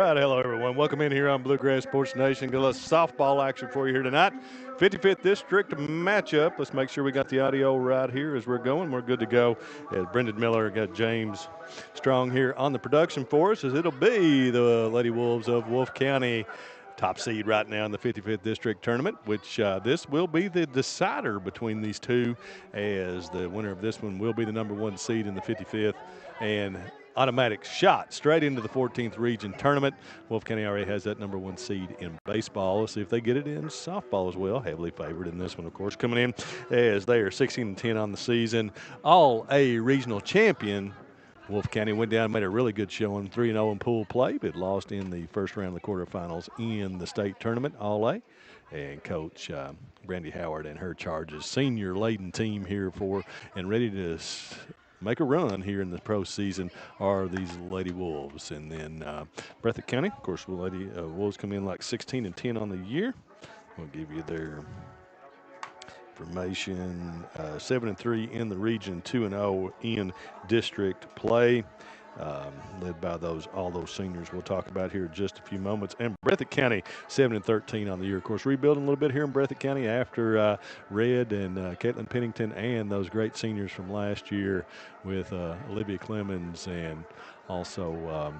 right, hello everyone. Welcome in here on Bluegrass Sports Nation. Got a little softball action for you here tonight. 55th District matchup. Let's make sure we got the audio right here as we're going. We're good to go. As Brendan Miller got James Strong here on the production for us, as it'll be the Lady Wolves of Wolfe County. Top seed right now in the 55th District Tournament, which this will be the decider between these two, as the winner of this one will be the number one seed in the 55th and automatic shot straight into the 14th Region Tournament. Wolfe County already has that number one seed in baseball. Let's see if they get it in softball as well. Heavily favored in this one, of course, coming in as they are 16-10 on the season. All A regional champion. Wolfe County went down and made a really good showing, 3-0 in pool play, but lost in the first round of the quarterfinals in the state tournament, All A. And Coach Brandy Howard and her charges, senior-laden team here for and ready to make a run here in the pro season are these Lady Wolves. And then Breathitt County, of course, Lady Wolves come in like 16-10 on the year. We'll give you their information. 7-3 in the region, 2-0 in district play. Led by all those seniors we'll talk about here in just a few moments. And Breathitt County 7-13 on the year. Of course, rebuilding a little bit here in Breathitt County after Red and Caitlin Pennington and those great seniors from last year with Olivia Clemens and also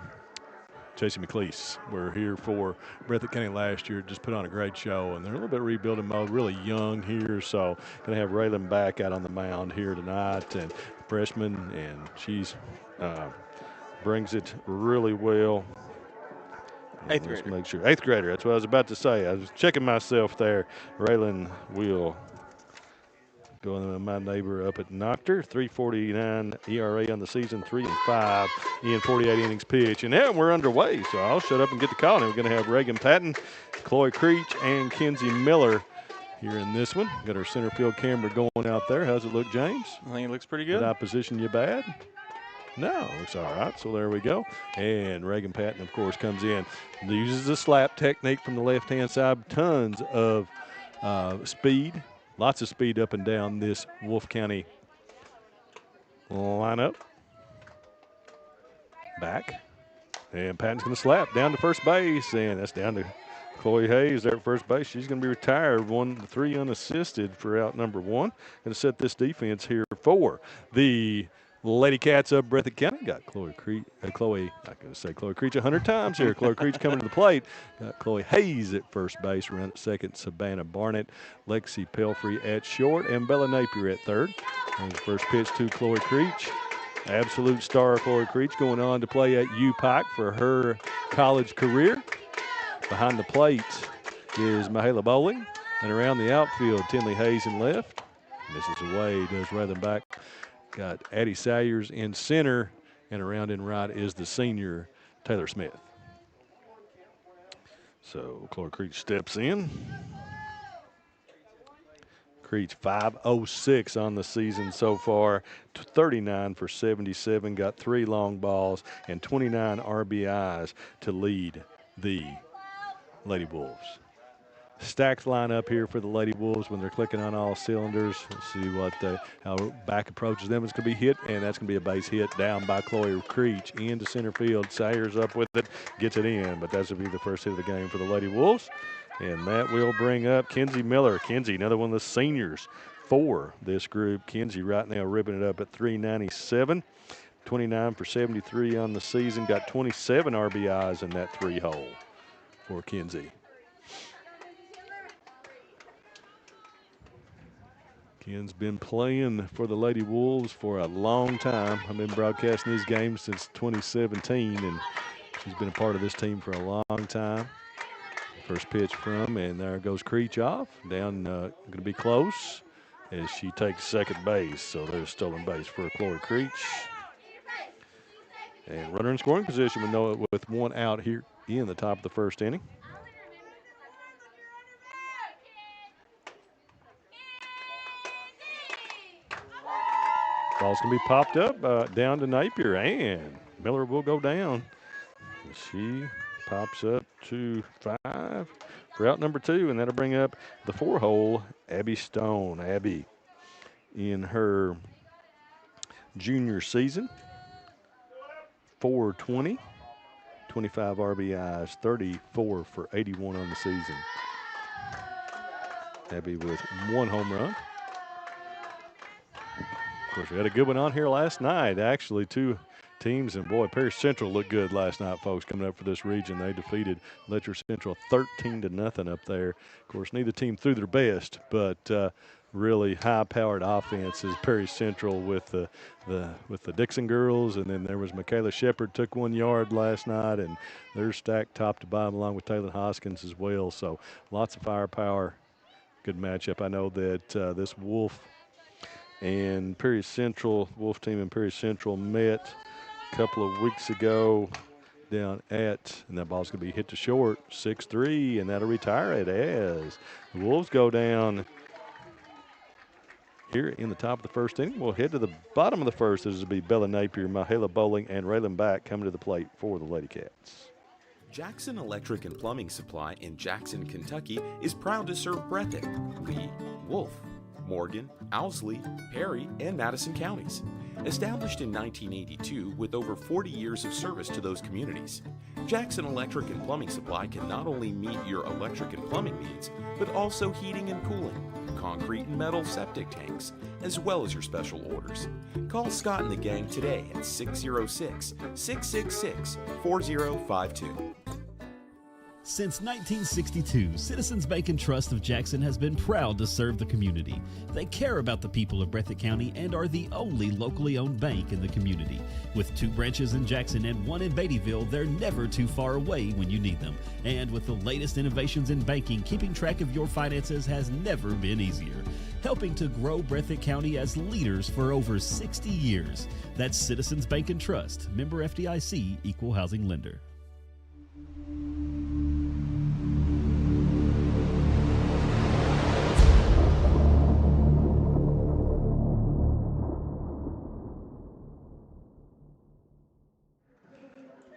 Chasey McLeese were here for Breathitt County last year. Just put on a great show, and they're a little bit rebuilding mode, really young here. So going to have Raylan back out on the mound here tonight, and freshman, and she's brings it really well. Eighth grader. Make sure. Eighth grader. That's what I was about to say. I was checking myself there. Raylan will go to my neighbor up at Noctor. 3.49 ERA on the season, 3-5 in 48 innings pitch. And now we're underway, so I'll shut up and get the call. Now we're going to have Reagan Patton, Chloe Creech, and Kenzie Miller here in this one. Got our center field camera going out there. How's it look, James? I think it looks pretty good. Did I position you bad? No, looks all right. So there we go. And Reagan Patton, of course, comes in. Uses the slap technique from the left-hand side. Tons of speed. Lots of speed up and down this Wolfe County lineup. Back. And Patton's going to slap down to first base. And that's down to Chloe Hayes there at first base. She's going to be retired. 1-3 unassisted for out number one. Going to set this defense here for the Lady Cats of Breathitt County. Got Chloe Creech, I'm going to say Chloe Creech 100 times here. Chloe Creech coming to the plate. Got Chloe Hayes at first base, around at second, Savannah Barnett, Lexi Pelfrey at short, and Bella Napier at third. And the first pitch to Chloe Creech. Absolute star Chloe Creech going on to play at U-Pike for her college career. Behind the plate is Mahala Bowling. And around the outfield, Tinley Hayes in left. Misses away, does rather back. Got Addie Salyers in center, and around in right is the senior Taylor Smith. So Chloe Creech steps in. Creech 506 on the season so far, 39 for 77, got 3 long balls and 29 RBIs to lead the Lady Wolves. Stacked lineup here for the Lady Wolves when they're clicking on all cylinders. Let's see what how back approaches them. It's going to be hit, and that's going to be a base hit down by Chloe Creech into center field. Sayers up with it, gets it in, but that will be the first hit of the game for the Lady Wolves. And that will bring up Kenzie Miller. Kenzie, another one of the seniors for this group. Kenzie right now ripping it up at 397. 29 for 73 on the season. Got 27 RBIs in that 3-hole for Kenzie. Ken's been playing for the Lady Wolves for a long time. I've been broadcasting these games since 2017, and she's been a part of this team for a long time. First pitch from, and there goes Creech off. Down, going to be close as she takes second base. So there's stolen base for Chloe Creech. And runner in scoring position with one out here in the top of the first inning. Ball's going to be popped up down to Napier, and Miller will go down. She pops up to 5 for out number 2, and that'll bring up the 4-hole, Abby Stone. Abby in her junior season, 420, 25 RBIs, 34 for 81 on the season. Abby with 1 home run. Of course, we had a good one on here last night. Actually, 2 teams, and boy, Perry Central looked good last night, folks, coming up for this region. They defeated Letcher Central 13-0 up there. Of course, neither team threw their best, but really high-powered offenses. Perry Central with the Dixon girls, and then there was Michaela Shepard took 1 yard last night, and they're stacked top to bottom along with Taylor Hoskins as well. So lots of firepower. Good matchup. I know that this Wolfe and Perry Central, Wolfe team and Perry Central met a couple of weeks ago down at, and that ball's going to be hit to short, 6-3, and that'll retire it as the Wolves go down here in the top of the first inning. We'll head to the bottom of the first. This will be Bella Napier, Mahala Bowling, and Raylan Back coming to the plate for the Lady Cats. Jackson Electric and Plumbing Supply in Jackson, Kentucky is proud to serve Breathitt, Lee, Wolfe, Morgan, Owsley, Perry, and Madison counties. Established in 1982 with over 40 years of service to those communities, Jackson Electric and Plumbing Supply can not only meet your electric and plumbing needs, but also heating and cooling, concrete and metal septic tanks, as well as your special orders. Call Scott and the gang today at 606-666-4052. Since 1962, Citizens Bank and Trust of Jackson has been proud to serve the community. They care about the people of Breathitt County and are the only locally owned bank in the community. With 2 branches in Jackson and 1 in Beattyville, they're never too far away when you need them. And with the latest innovations in banking, keeping track of your finances has never been easier. Helping to grow Breathitt County as leaders for over 60 years. That's Citizens Bank and Trust, member FDIC, equal housing lender.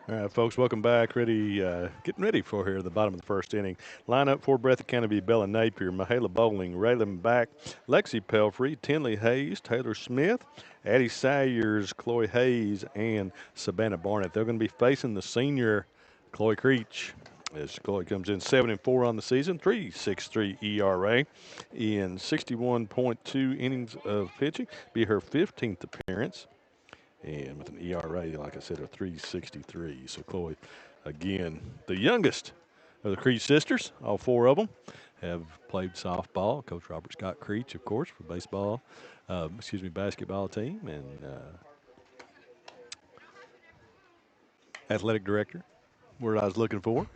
All right, folks, welcome back. Getting ready for here at the bottom of the first inning. Lineup for Breathitt County be Bella Napier, Mahala Bowling, Raylan Back, Lexi Pelfrey, Tinley Hayes, Taylor Smith, Addie Sayers, Chloe Hayes, and Savannah Barnett. They're going to be facing the senior Chloe Creech. As Chloe comes in 7-4 on the season, 3.63 ERA in 61.2 innings of pitching. Be her 15th appearance. And with an ERA, like I said, of 3.63. So Chloe, again, the youngest of the Creech sisters. All 4 of them have played softball. Coach Robert Scott Creech, of course, for basketball team, and athletic director. Word I was looking for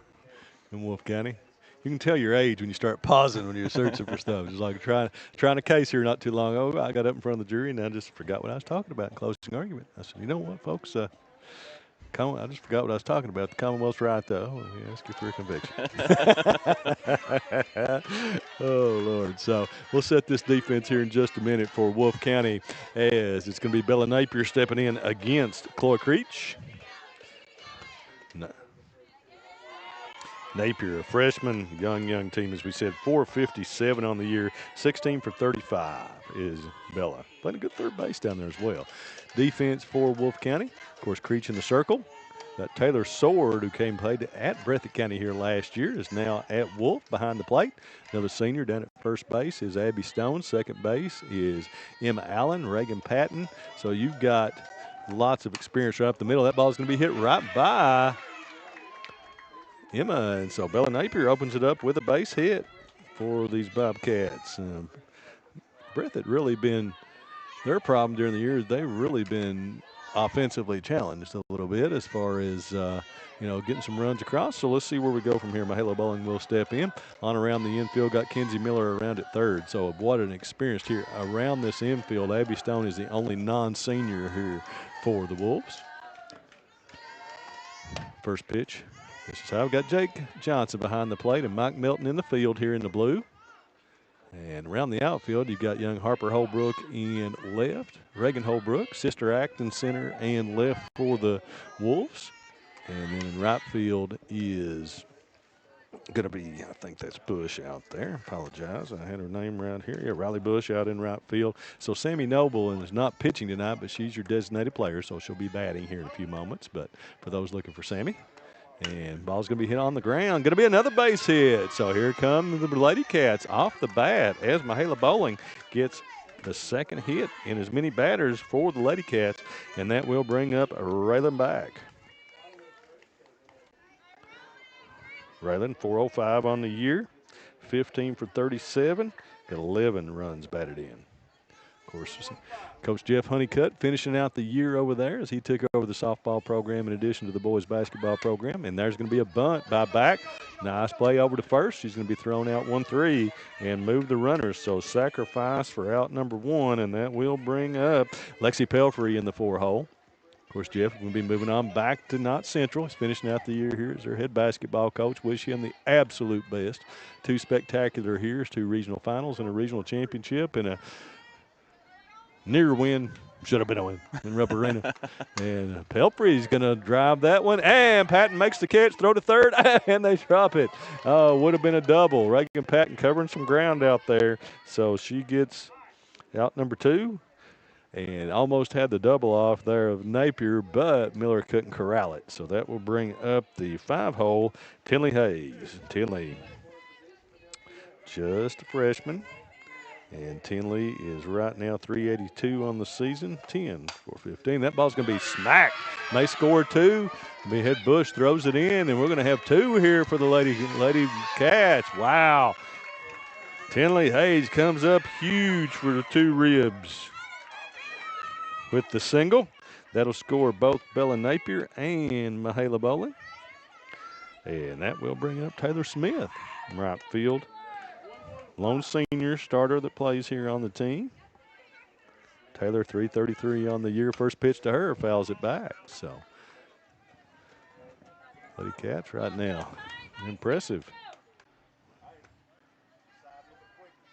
in Wolfe County. You can tell your age when you start pausing when you're searching for stuff. Just like trying a case here not too long ago. I got up in front of the jury and I just forgot what I was talking about in closing argument. I said, you know what, folks? I just forgot what I was talking about. The Commonwealth's right, though. Oh, yeah, ask you for a conviction. Oh, Lord. So we'll set this defense here in just a minute for Wolfe County, as it's going to be Bella Napier stepping in against Chloe Creech. Napier, a freshman, young team, as we said, 457 on the year, 16 for 35 is Bella. Playing a good third base down there as well. Defense for Wolfe County, of course, Creech in the circle. That Taylor Sword, who played at Breathitt County here last year, is now at Wolfe behind the plate. Another senior down at first base is Abby Stone. Second base is Emma Allen, Reagan Patton. So you've got lots of experience right up the middle. That ball's going to be hit right by Emma, and so Bella Napier opens it up with a base hit for these Bobcats. Breathitt really been their problem during the years. They've really been offensively challenged a little bit as far as getting some runs across. So let's see where we go from here. Mahala Bowling will step in on around the infield. Got Kenzie Miller around at third. So what an experience here around this infield. Abby Stone is the only non-senior here for the Wolves. First pitch. This is how we've got Jake Johnson behind the plate and Mike Melton in the field here in the blue. And around the outfield, you've got young Harper Holbrook in left, Reagan Holbrook, Sister Acton center and left for the Wolves. And then in right field is going to be, I think that's Bush out there. Apologize, I had her name around here. Yeah, Riley Bush out in right field. So Sammy Noble is not pitching tonight, but she's your designated player, so she'll be batting here in a few moments. But for those looking for Sammy. And ball's going to be hit on the ground. Going to be another base hit. So here come the Lady Cats off the bat as Mahala Bowling gets the second hit in as many batters for the Lady Cats. And that will bring up Raylan back. Raylan, 405 on the year, 15 for 37, got 11 runs batted in. Of course, Coach Jeff Honeycutt finishing out the year over there as he took over the softball program in addition to the boys basketball program. And there's going to be a bunt by back. Nice play over to first. She's going to be thrown out 1-3 and move the runners. So sacrifice for out number one, and that will bring up Lexi Pelfrey in the 4-hole. Of course, Jeff will be moving on back to Knott Central. He's finishing out the year here as their head basketball coach. Wish him the absolute best. 2 spectacular years, 2 regional finals and a regional championship, and a near win, should have been a win in Rupp Arena. And Pelfrey's going to drive that one. And Patton makes the catch, throw to third, and they drop it. Oh, would have been a double. Reagan Patton covering some ground out there. So she gets out number 2. And almost had the double off there of Napier, but Miller couldn't corral it. So that will bring up the 5-hole, Tinley Hayes. Tinley, just a freshman. And Tinley is right now 382 on the season, 10 for 15. That ball's going to be smacked. May score 2. Head Bush throws it in, and we're going to have 2 here for the Lady Cats. Wow. Tinley Hayes comes up huge for the 2 ribs. With the single, that'll score both Bella Napier and Mahala Bowling. And that will bring up Taylor Smith in right field. Lone senior starter that plays here on the team. Taylor, 333 on the year. First pitch to her, fouls it back. So, Lady Cats right now. Impressive.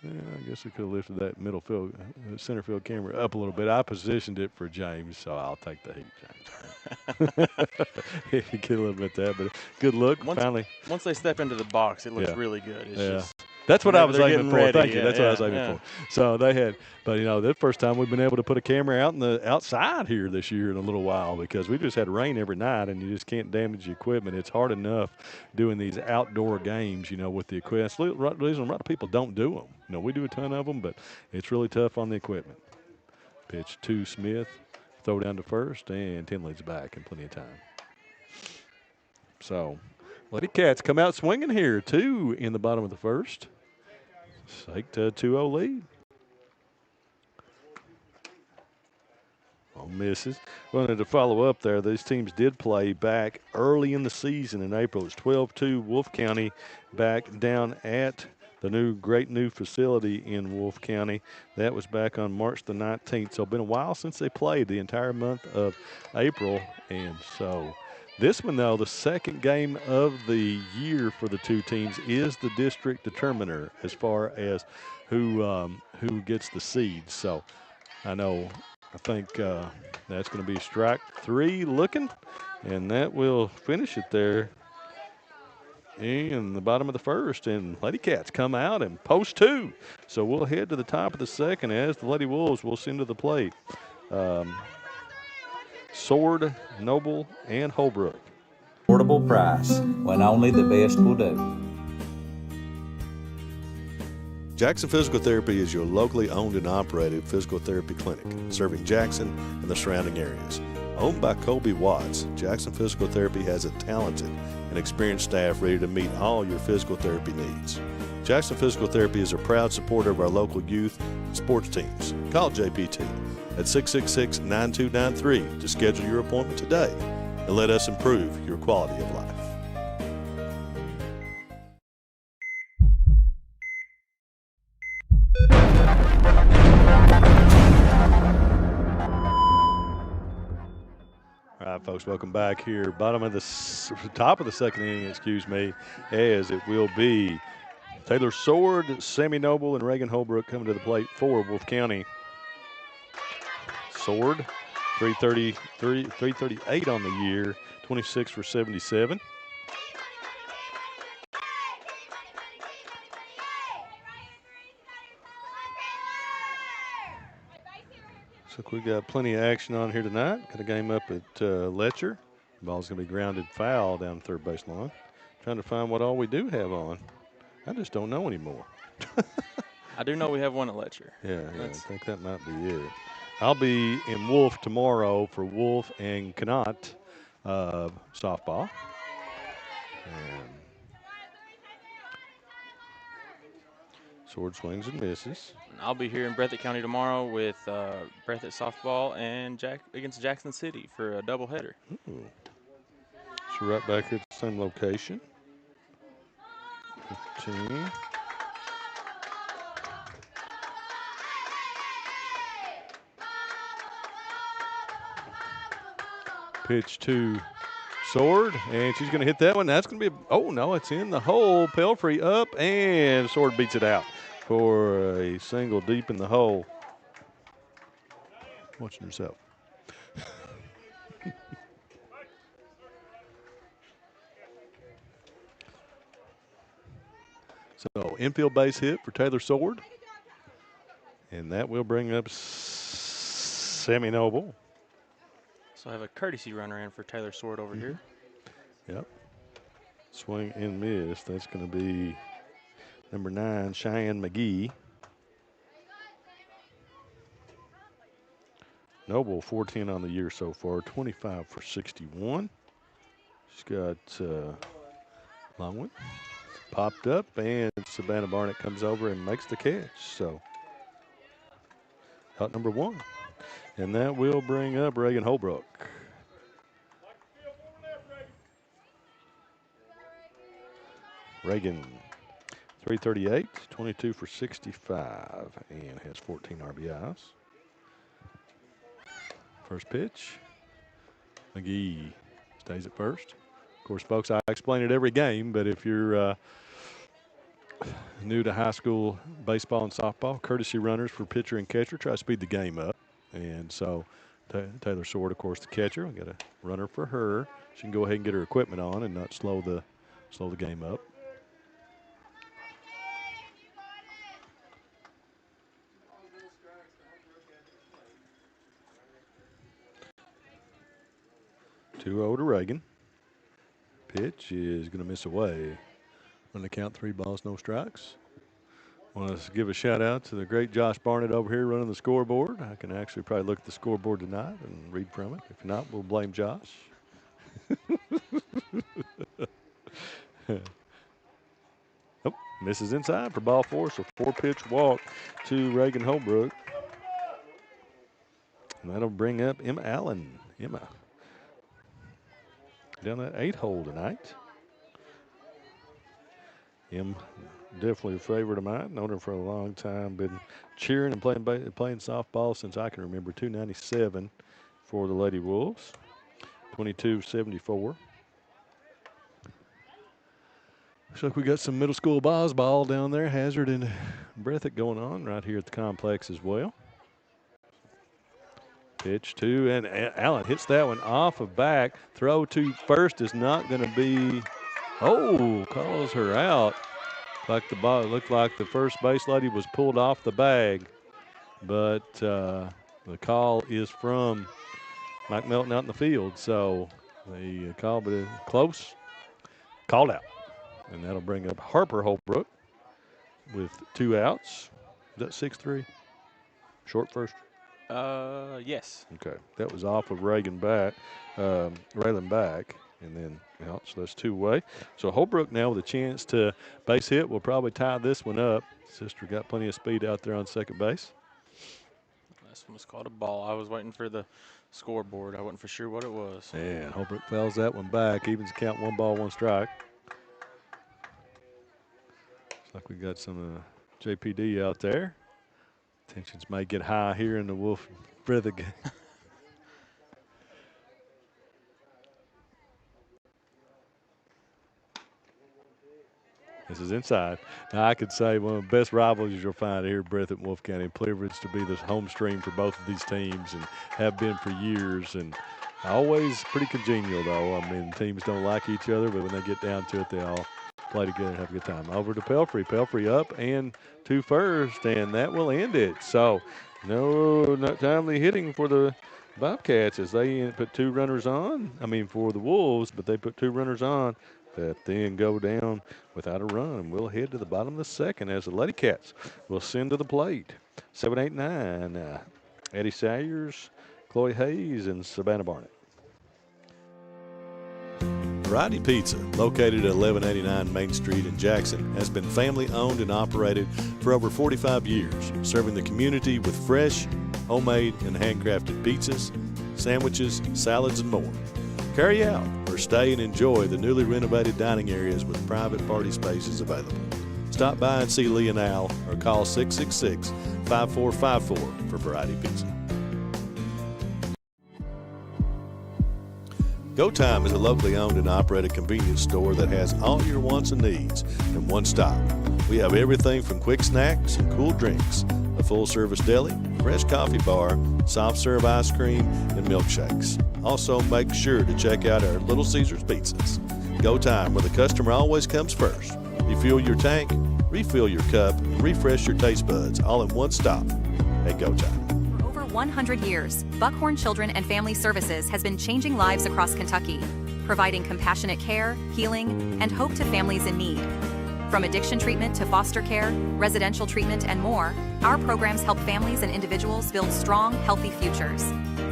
Yeah, I guess we could have lifted that middle field, center field camera up a little bit. I positioned it for James, so I'll take the heat, James. Get a little bit of that, but good look. Once they step into the box, it looks really good. It's just that's what I was aiming for. Ready. Thank you. That's what I was aiming for. So they had, but the first time we've been able to put a camera out in the outside here this year in a little while because we just had rain every night and you just can't damage the equipment. It's hard enough doing these outdoor games, with the equipment. That's the reason a lot of people don't do them. We do a ton of them, but it's really tough on the equipment. Pitch to Smith, throw down to first, and Tinley's back in plenty of time. So, Lady Cats come out swinging here, 2 in the bottom of the first. Take to 2-0 lead. Misses. Wanted to follow up there. These teams did play back early in the season in April. It's 12-2 Wolfe County back down at the great new facility in Wolfe County. That was back on March the 19th. So it's been a while since they played, the entire month of April. And so this one, though, the second game of the year for the 2 teams is the district determiner as far as who gets the seeds. So I think that's going to be strike 3 looking, and that will finish it there in the bottom of the first. And Lady Cats come out and post 2. So we'll head to the top of the second as the Lady Wolves will send to the plate. Sword, Noble, and Holbrook. Affordable price when only the best will do. Jackson Physical Therapy is your locally owned and operated physical therapy clinic, serving Jackson and the surrounding areas. Owned by Colby Watts, Jackson Physical Therapy has a talented and experienced staff ready to meet all your physical therapy needs. Jackson Physical Therapy is a proud supporter of our local youth and sports teams. Call JPT at 666-9293 to schedule your appointment today and let us improve your quality of life. All right, folks, welcome back here. Top of the second inning, as it will be Taylor Sword, Sammy Noble, and Reagan Holbrook coming to the plate for Wolfe County. Sword, 338 on the year, 26 for 77. Looks like we got plenty of action on here tonight. Got a game up at Letcher. Ball's going to be grounded foul down the third base line. Trying to find what all we do have on. I just don't know anymore. I do know we have one at Letcher. Yeah, I think that might be it. I'll be in Wolfe tomorrow for Wolfe and Connaught softball. And Sword swings and misses. I'll be here in Breathitt County tomorrow with Breathitt softball and against Jackson City for a doubleheader. Ooh. So right back here at the same location. 15. Pitch to Sword, and she's going to hit that one. That's going to be, oh no, it's in the hole. Pelfrey up, and Sword beats it out for a single deep in the hole. Watching yourself. So infield base hit for Taylor Sword, and that will bring up Sammy Noble. So I have a courtesy runner in for Taylor Sword over here. Yep. Swing and miss. That's going to be number 9, Cheyenne McGee. Noble 410 on the year so far, 25 for 61. She's got long one. Popped up, and Savannah Barnett comes over and makes the catch. So out number 1. And that will bring up Reagan Holbrook. Reagan, 338, 22 for 65, and has 14 RBIs. First pitch. McGee stays at first. Of course, folks, I explain it every game, but if you're new to high school baseball and softball, courtesy runners for pitcher and catcher try to speed the game up. And so Taylor Sword, of course, the catcher. I'll get a runner for her. She can go ahead and get her equipment on and not slow the game up. Two-0 to Reagan. Pitch is going to miss away. On the count, 3 balls, no strikes. Want to give a shout out to the great Josh Barnett over here running the scoreboard. I can actually probably look at the scoreboard tonight and read from it. If not, we'll blame Josh. Oh, misses inside for ball 4, so 4-pitch walk to Reagan Holbrook. And that'll bring up Emma Allen. Emma down that 8-hole tonight. Definitely a favorite of mine. Known her for a long time. Been cheering and playing softball since I can remember. 297 for the Lady Wolves. 22-74. Looks like we got some middle school ball down there. Hazard and Breathitt going on right here at the complex as well. Pitch to, and Allen hits that one off of back. Throw to first is not going to be, calls her out. Like the ball, it looked like the first base lady was pulled off the bag. But the call is from Mike Melton out in the field. So the call, but close, called out. And that'll bring up Harper Holbrook with 2 outs. Is that 6-3? Short first? Yes. Okay. That was off of Raylan back, and then out. So that's 2-way. So Holbrook now with a chance to base hit will probably tie this one up. Sister got plenty of speed out there on second base. This one was called a ball. I was waiting for the scoreboard. I wasn't for sure what it was. And Holbrook fouls that one back. Evens the count, 1 ball, 1 strike. Looks like we got some JPD out there. Tensions may get high here in the Wolfe Breathitt game. This is inside. Now, I could say one of the best rivalries you'll find here at Breathitt and Wolfe County. Privileged to be the home stream for both of these teams and have been for years. And always pretty congenial, though. I mean, teams don't like each other, but when they get down to it, they all play together and have a good time. Over to Pelfrey. Pelfrey up and to first, and that will end it. So, no, not timely hitting for the Bobcats as they put 2 runners on. I mean, for the Wolves, but they put 2 runners on that then go down without a run. And we'll head to the bottom of the second as the Lady Cats will send to the plate. 7, 8, 9. Eddie Salyers, Chloe Hayes, and Savannah Barnett. Variety Pizza, located at 1189 Main Street in Jackson, has been family owned and operated for over 45 years, serving the community with fresh, homemade, and handcrafted pizzas, sandwiches, salads, and more. Carry out or stay and enjoy the newly renovated dining areas with private party spaces available. Stop by and see Lee and Al or call 666-5454 for Variety Pizza. Go Time is a locally owned and operated convenience store that has all your wants and needs in one stop. We have everything from quick snacks and cool drinks, a full-service deli, fresh coffee bar, soft-serve ice cream, and milkshakes. Also, make sure to check out our Little Caesars pizzas. Go Time, where the customer always comes first. Refuel your tank, refill your cup, and refresh your taste buds all in one stop at Go Time. 100 years, Buckhorn Children and Family Services has been changing lives across Kentucky, providing compassionate care, healing, and hope to families in need. From addiction treatment to foster care, residential treatment, and more, our programs help families and individuals build strong, healthy futures.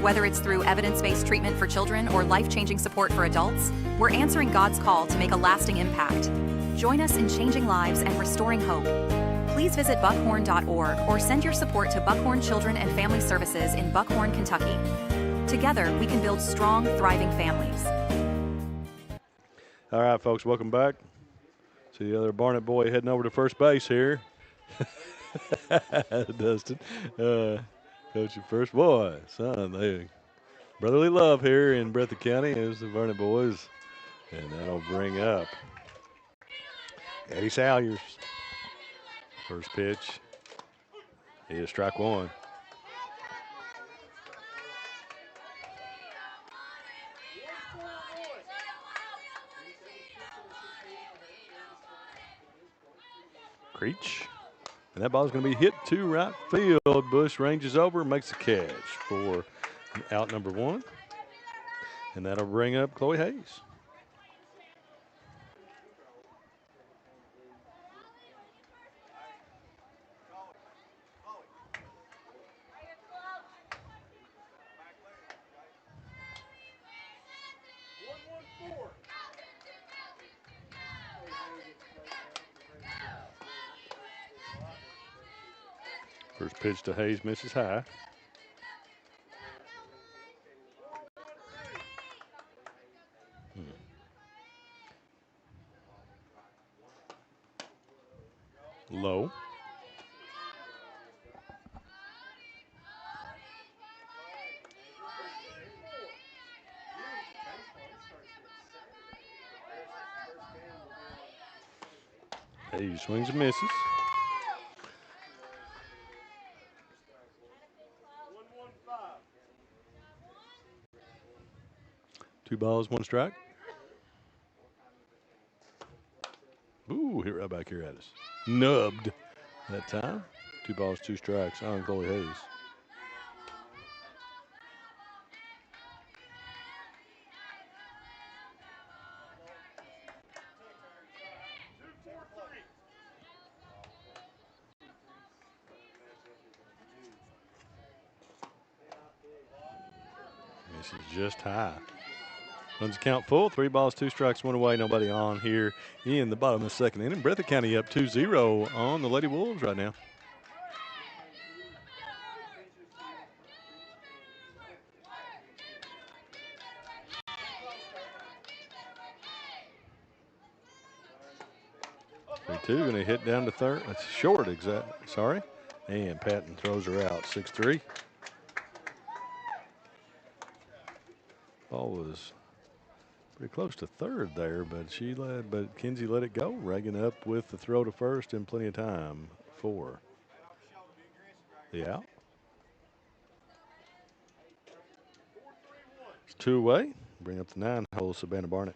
Whether it's through evidence-based treatment for children or life-changing support for adults, we're answering God's call to make a lasting impact. Join us in changing lives and restoring hope. Please visit buckhorn.org or send your support to Buckhorn Children and Family Services in Buckhorn, Kentucky. Together, we can build strong, thriving families. All right, folks, welcome back. See the other Barnett boy heading over to first base here. Dustin, coach at first. Boy, son, they brotherly love here in Breathitt County as the Barnett boys. And that'll bring up Eddie Salyers. First pitch is strike one. Creech. And that ball's going to be hit to right field. Bush ranges over, makes the catch for out number 1. And that'll bring up Chloe Hayes. First pitch to Hayes misses high. Low. Hayes swings and misses. Two balls, one strike. Ooh, hit right back here at us. Nubbed that time. 2 balls, 2 strikes on Chloe Hayes. This is just high. Runs the count full. 3 balls, 2 strikes, 1 away. Nobody on here in the bottom of the second inning. Breathitt County up 2-0 on the Lady Wolves right now. Two going to hit down to third. That's short, exact. Sorry. And Patton throws her out. 6-3. Ball was pretty close to third there, but Kinsey let it go. Reagan up with the throw to first and plenty of time for the out. It's 2 away. Bring up the 9-hole, Savannah Barnett.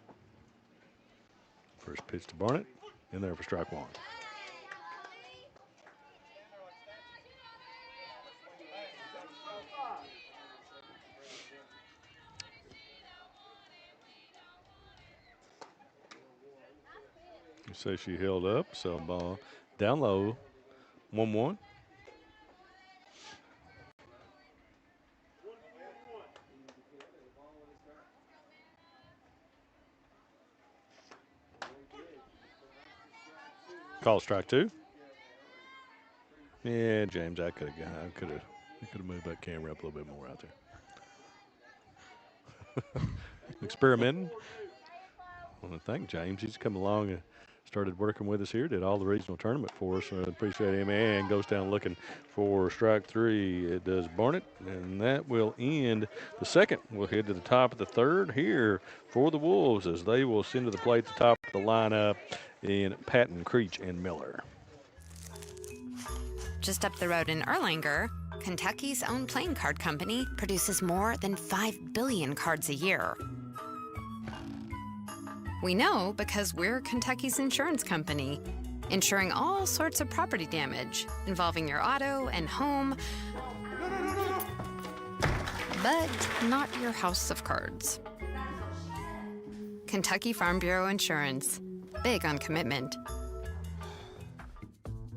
First pitch to Barnett. In there for strike 1. You say she held up, so ball down low, 1-1. Call strike 2. Yeah, James, I could have moved that camera up a little bit more out there. Experimenting. I want to thank James. He's come along and started working with us here. Did all the regional tournament for us. So I appreciate him. And goes down looking for strike 3. It does Barnett, and that will end the second. We'll head to the top of the third here for the Wolves as they will send to the plate at the top of the lineup in Patton, Creech, and Miller. Just up the road in Erlanger, Kentucky's own playing card company produces more than 5 billion cards a year. We know because we're Kentucky's insurance company, insuring all sorts of property damage involving your auto and home, but not your house of cards. Kentucky Farm Bureau Insurance, big on commitment.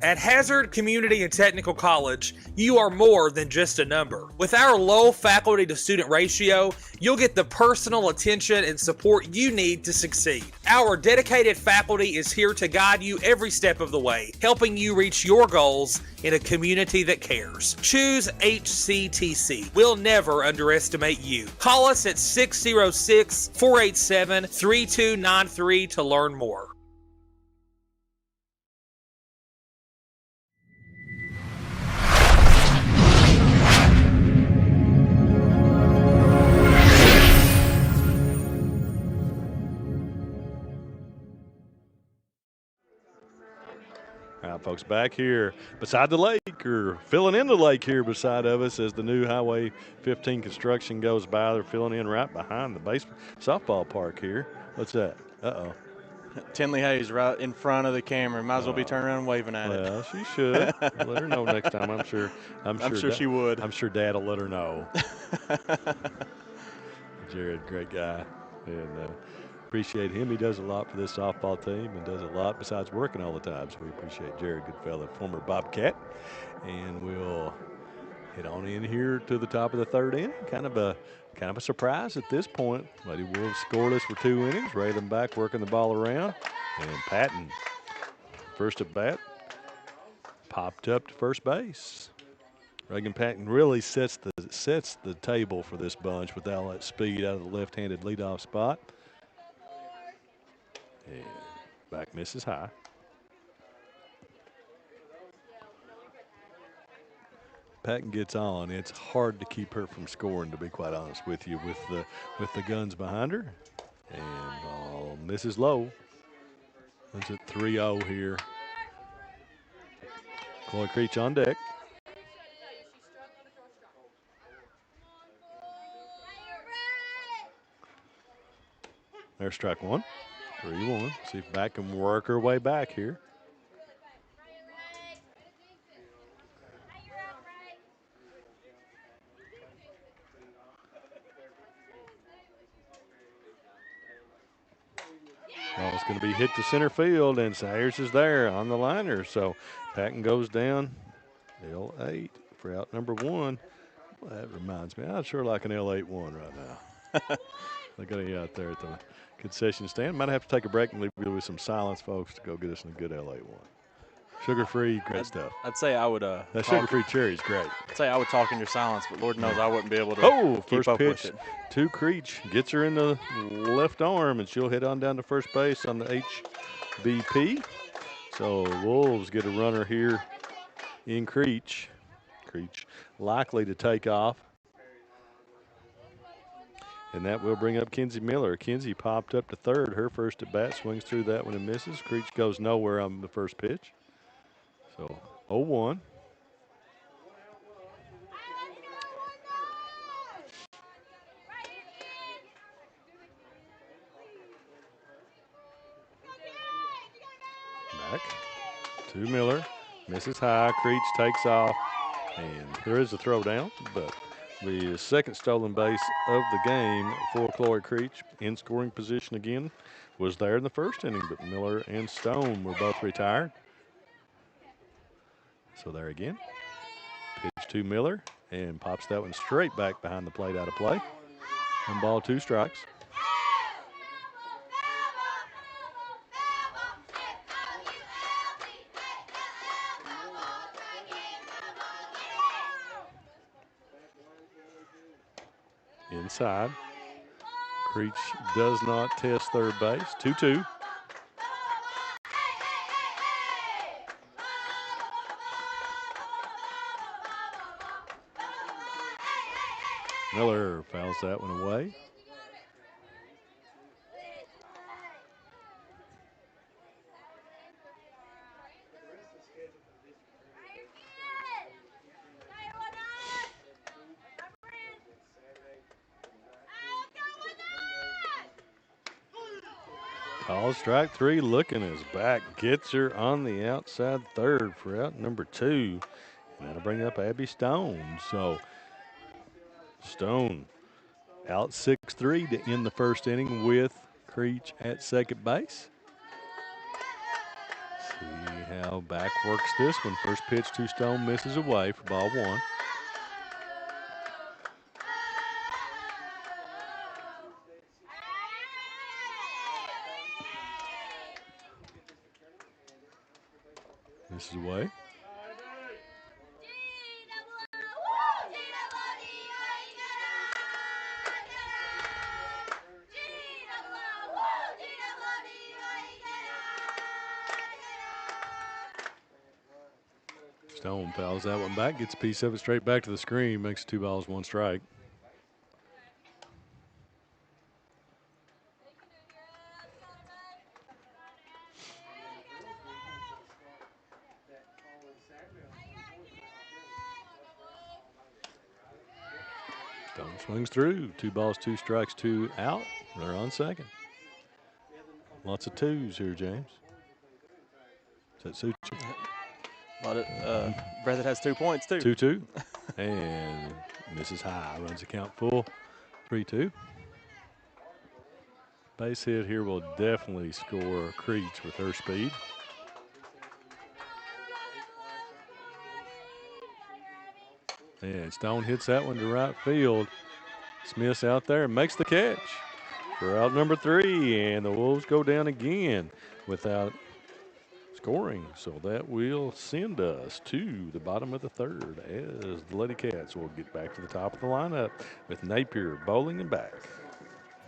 At Hazard Community and Technical College, you are more than just a number. With our low faculty to student ratio, you'll get the personal attention and support you need to succeed. Our dedicated faculty is here to guide you every step of the way, helping you reach your goals in a community that cares. Choose HCTC. We'll never underestimate you. Call us at 606-487-3293 to learn more. All right, folks, back here beside the lake, or filling in the lake here beside of us as the new Highway 15 construction goes by. They're filling in right behind the baseball softball park here. What's that? Uh-oh. Tinley Hayes right in front of the camera. Might as well be turning around and waving at it. Well, she should. Let her know next time. I'm sure she would. I'm sure Dad will let her know. Jared, great guy. And appreciate him. He does a lot for this softball team and does a lot besides working all the time. So we appreciate Jared, good fella, former Bobcat. And we'll head on in here to the top of the third inning. Kind of a surprise at this point. Lady Wolves scoreless for 2 innings. Ray them back working the ball around. And Patton, first at bat, popped up to first base. Reagan Patton really sets the table for this bunch with all that speed out of the left-handed leadoff spot. And back misses high. Patton gets on. It's hard to keep her from scoring, to be quite honest with you, with the guns behind her. And ball misses low. It's at 3-0 here. Chloe Creech on deck. There's strike 1. 3-1. See if Bat can work her way back here. Ball's going to be hit to center field, and Sayers is there on the liner. So Patton goes down L8 for out number 1. Well, that reminds me, I'd sure like an L8-1 right now. They got you out there at the concession stand. Might have to take a break and leave you with some silence, folks, to go get us a good L8-1. Sugar-free, great stuff. I'd say I would. That sugar-free cherry is great. I'd say I would talk in your silence, but Lord knows I wouldn't be able to keep first up pitch with it. to Creech. Gets her in the left arm, and she'll head on down to first base on the HBP. So Wolves get a runner here in Creech. Creech likely to take off. And that will bring up Kenzie Miller. Kenzie popped up to third. Her first at bat, swings through that one and misses. Creech goes nowhere on the first pitch. So 0-1. Back to Miller. Misses high. Creech takes off. And there is a throw down, but the second stolen base of the game for Chloe Creech. In scoring position again was there in the first inning, but Miller and Stone were both retired. So there again. Pitch to Miller and pops that one straight back behind the plate out of play. 1 ball, 2 strikes. Inside. Creech does not test third base. 2-2. Miller fouls that one away. Call strike 3, looking his back. Gets her on the outside third for out number 2. And that'll bring up Abby Stone. So Stone out 6-3 to end the first inning with Creech at second base. See how back works this one. First pitch to Stone misses away for ball 1. Misses away. Stone fouls that one back, gets a piece of it straight back to the screen, makes 2 balls, 1 strike. Stone swings through. 2 balls, 2 strikes, 2 out. They're on second. Lots of 2s here, James. Does that suit you? Breathitt has 2 points, too. 2-2. And misses high. Runs the count full. 3-2. Base hit here will definitely score Creech with her speed. And Stone hits that one to right field. Smith's out there and makes the catch for out number 3. And the Wolves go down again without scoring. So that will send us to the bottom of the third as the Lady Cats will get back to the top of the lineup with Napier bowling and back.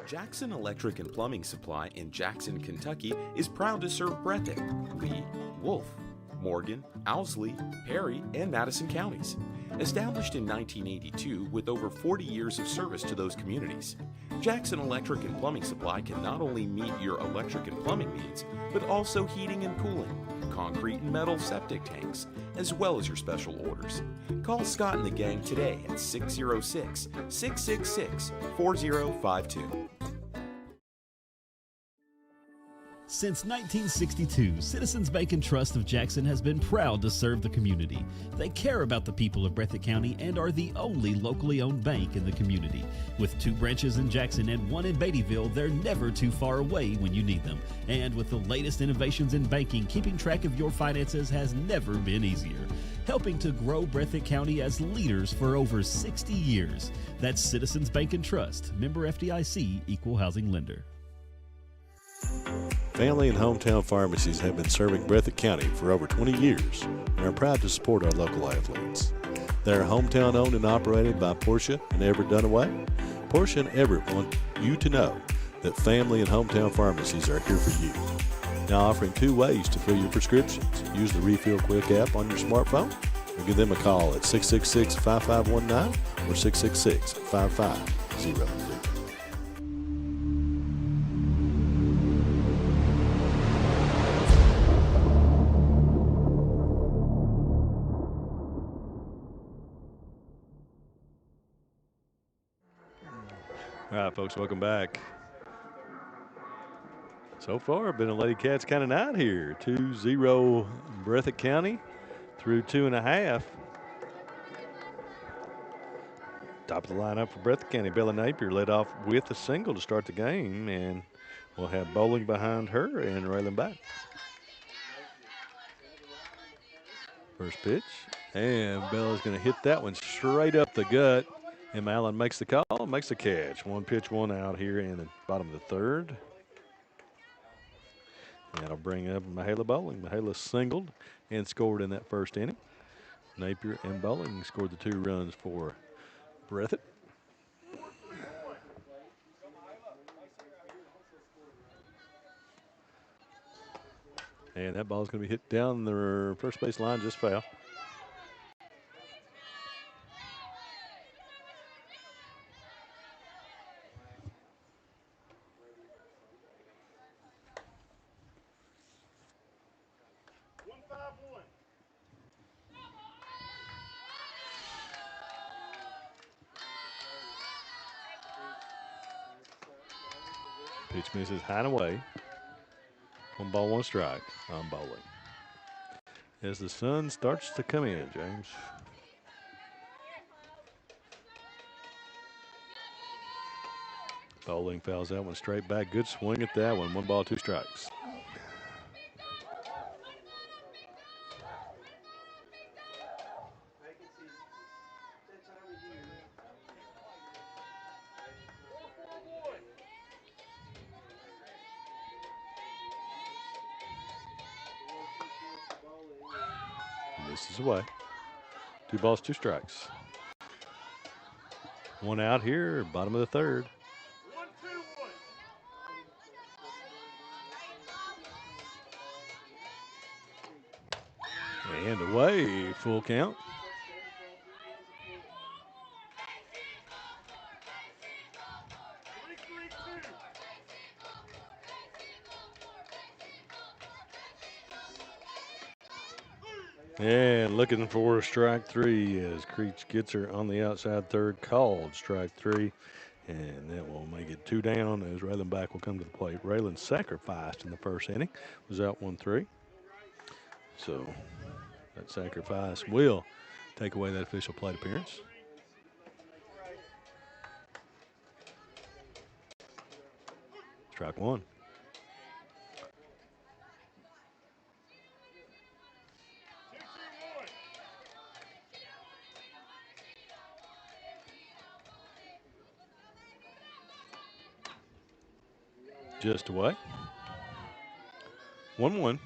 Jackson Electric and Plumbing Supply in Jackson, Kentucky is proud to serve Breathitt, Lee, Wolfe, Morgan, Owsley, Perry, and Madison counties. Established in 1982 with over 40 years of service to those communities, Jackson Electric and Plumbing Supply can not only meet your electric and plumbing needs, but also heating and cooling, concrete and metal septic tanks, as well as your special orders. Call Scott and the gang today at 606-666-4052. Since 1962, Citizens Bank and Trust of Jackson has been proud to serve the community. They care about the people of Breathitt County and are the only locally owned bank in the community. With 2 branches in Jackson and 1 in Beattyville, they're never too far away when you need them. And with the latest innovations in banking, keeping track of your finances has never been easier. Helping to grow Breathitt County as leaders for over 60 years. That's Citizens Bank and Trust, member FDIC, equal housing lender. Family and hometown pharmacies have been serving Breathitt County for over 20 years and are proud to support our local athletes. They are hometown owned and operated by Portia and Everett Dunaway. Portia and Everett want you to know that family and hometown pharmacies are here for you. Now offering 2 ways to fill your prescriptions. Use the Refill Quick app on your smartphone or give them a call at 666-5519 or 666-5500. All right, folks, welcome back. So far, been a Lady Cats kind of night here. 2-0 Breathitt County through 2.5. Top of the lineup for Breathitt County. Bella Napier led off with a single to start the game, and We'll have Bowling behind her and Raylan back. First pitch. And Bella's going to hit that one straight up the gut. And Allen makes the call, makes the catch. One pitch, one out here in the bottom of the third. That'll bring up Mahala Bowling. Mahala singled and scored in that first inning. Napier and Bowling scored the 2 runs for Breathitt. And that ball's going to be hit down the first base line, just foul. Pitch misses high and away. 1 ball, 1 strike on Bowling. As the sun starts to come in, James. Bowling fouls that one straight back. Good swing at that one. 1 ball, 2 strikes. This is away. 2 balls, 2 strikes. 1 out here, bottom of the third. And away, full count. And looking for strike 3 as Creech gets her on the outside third, called strike 3. And that will make it 2 down as Raylan back will come to the plate. Raylan sacrificed in the first inning, was out 1-3. So that sacrifice will take away that official plate appearance. Strike 1. Just away. 1-1.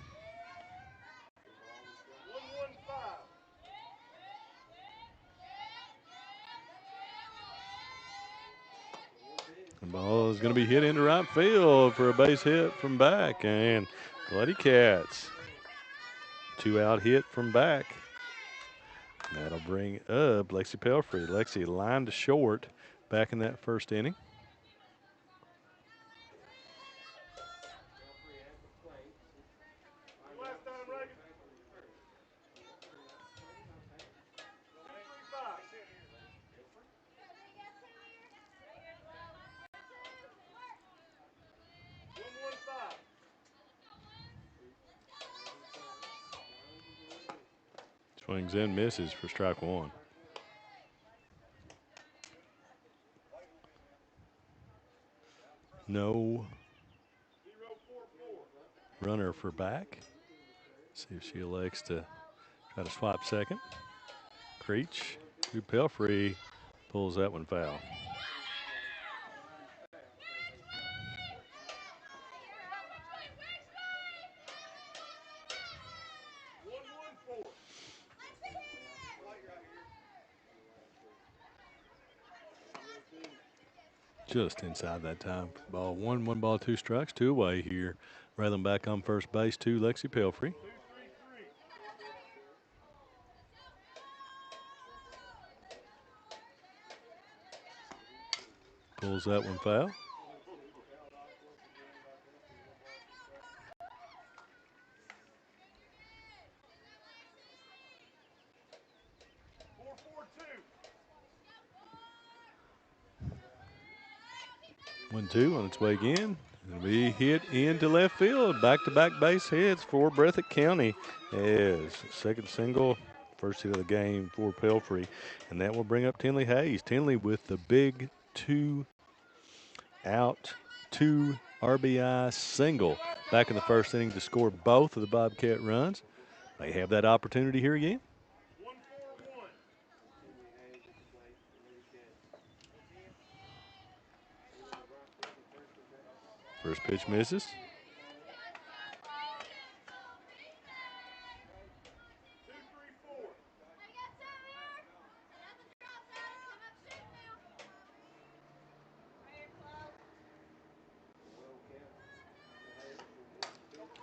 The ball is going to be hit into right field for a base hit from back. And Bloody Cats. 2 out hit from back. That'll bring up Lexi Pelfrey. Lexi lined to short back in that first inning. Swings and misses for strike 1. No runner for back. See if she elects to try to swap second. Creech to Pelfrey pulls that one foul. Just inside that time. Ball 1 ball, 2 strikes, 2 away here. Raylan back on first base to Lexi Pelfrey. Pulls that one foul. One, 2 on its way again. It'll be hit into left field. Back-to-back base hits for Breathitt County as second single, first hit of the game for Pelfrey. And that will bring up Tinley Hayes. Tinley with the big 2 out, 2 RBI single back in the first inning to score both of the Bobcat runs. They have that opportunity here again. First pitch misses.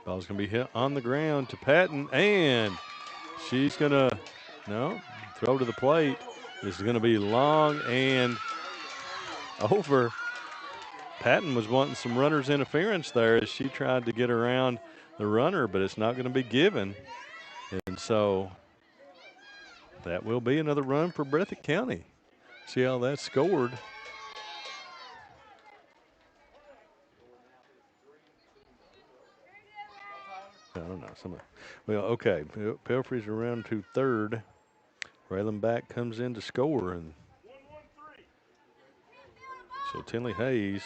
Ball's going to be hit on the ground to Patton, and she's going to, throw to the plate. This is going to be long and over. Patton was wanting some runner's interference there as she tried to get around the runner, but it's not going to be given. And so that will be another run for Breathitt County. See how that's scored. I don't know. Well, okay. Pelfrey's around to third. Raylan back comes in to score. And so Tinley Hayes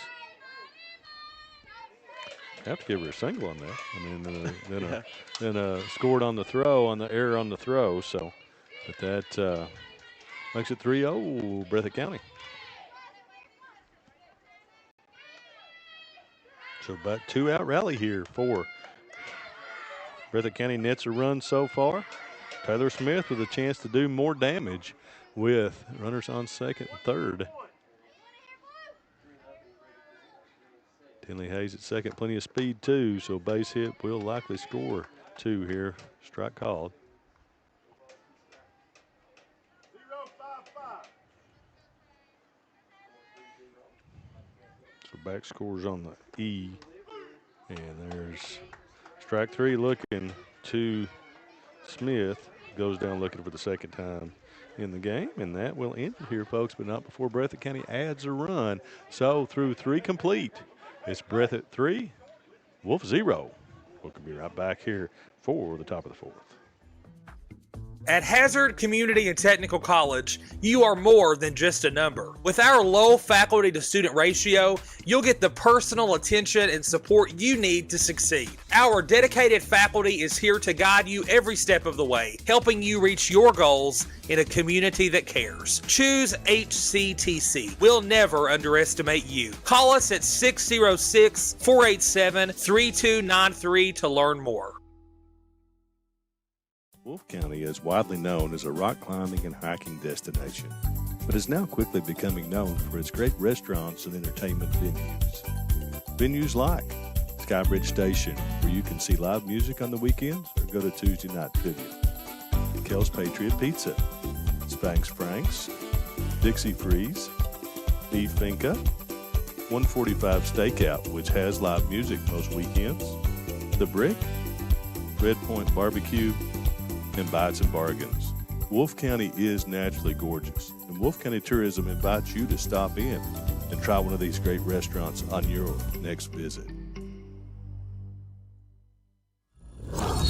have to give her a single on that. I mean, then scored on the throw, on the error on the throw. So, but that makes it 3-0 Breathitt County. So about 2-out rally here for Breathitt County. Nets a run so far. Taylor Smith with a chance to do more damage with runners on second and third. Tinley Hayes at second, plenty of speed too, so base hit will likely score 2 here. Strike called. So back scores on the E. And there's strike 3 looking to Smith. Goes down looking for the second time in the game. And that will end here, folks, but not before Breathitt County adds a run. So through 3 complete, it's Breathitt 3, Wolfe 0. We'll be right back here for the top of the 4th. At Hazard Community and Technical College, you are more than just a number. With our low faculty to student ratio, you'll get the personal attention and support you need to succeed. Our dedicated faculty is here to guide you every step of the way, helping you reach your goals in a community that cares. Choose HCTC. We'll never underestimate you. Call us at 606-487-3293 to learn more. Wolfe County is widely known as a rock climbing and hiking destination, but is now quickly becoming known for its great restaurants and entertainment venues. Venues like Skybridge Station, where you can see live music on the weekends or go to Tuesday night trivia. Kel's Patriot Pizza, Spanx Frank's, Dixie Freeze, Beef Finca, 145 Stakeout, which has live music most weekends, The Brick, Red Point Barbecue, and Bites and Bargains. Wolfe County is naturally gorgeous, and Wolfe County Tourism invites you to stop in and try one of these great restaurants on your next visit. All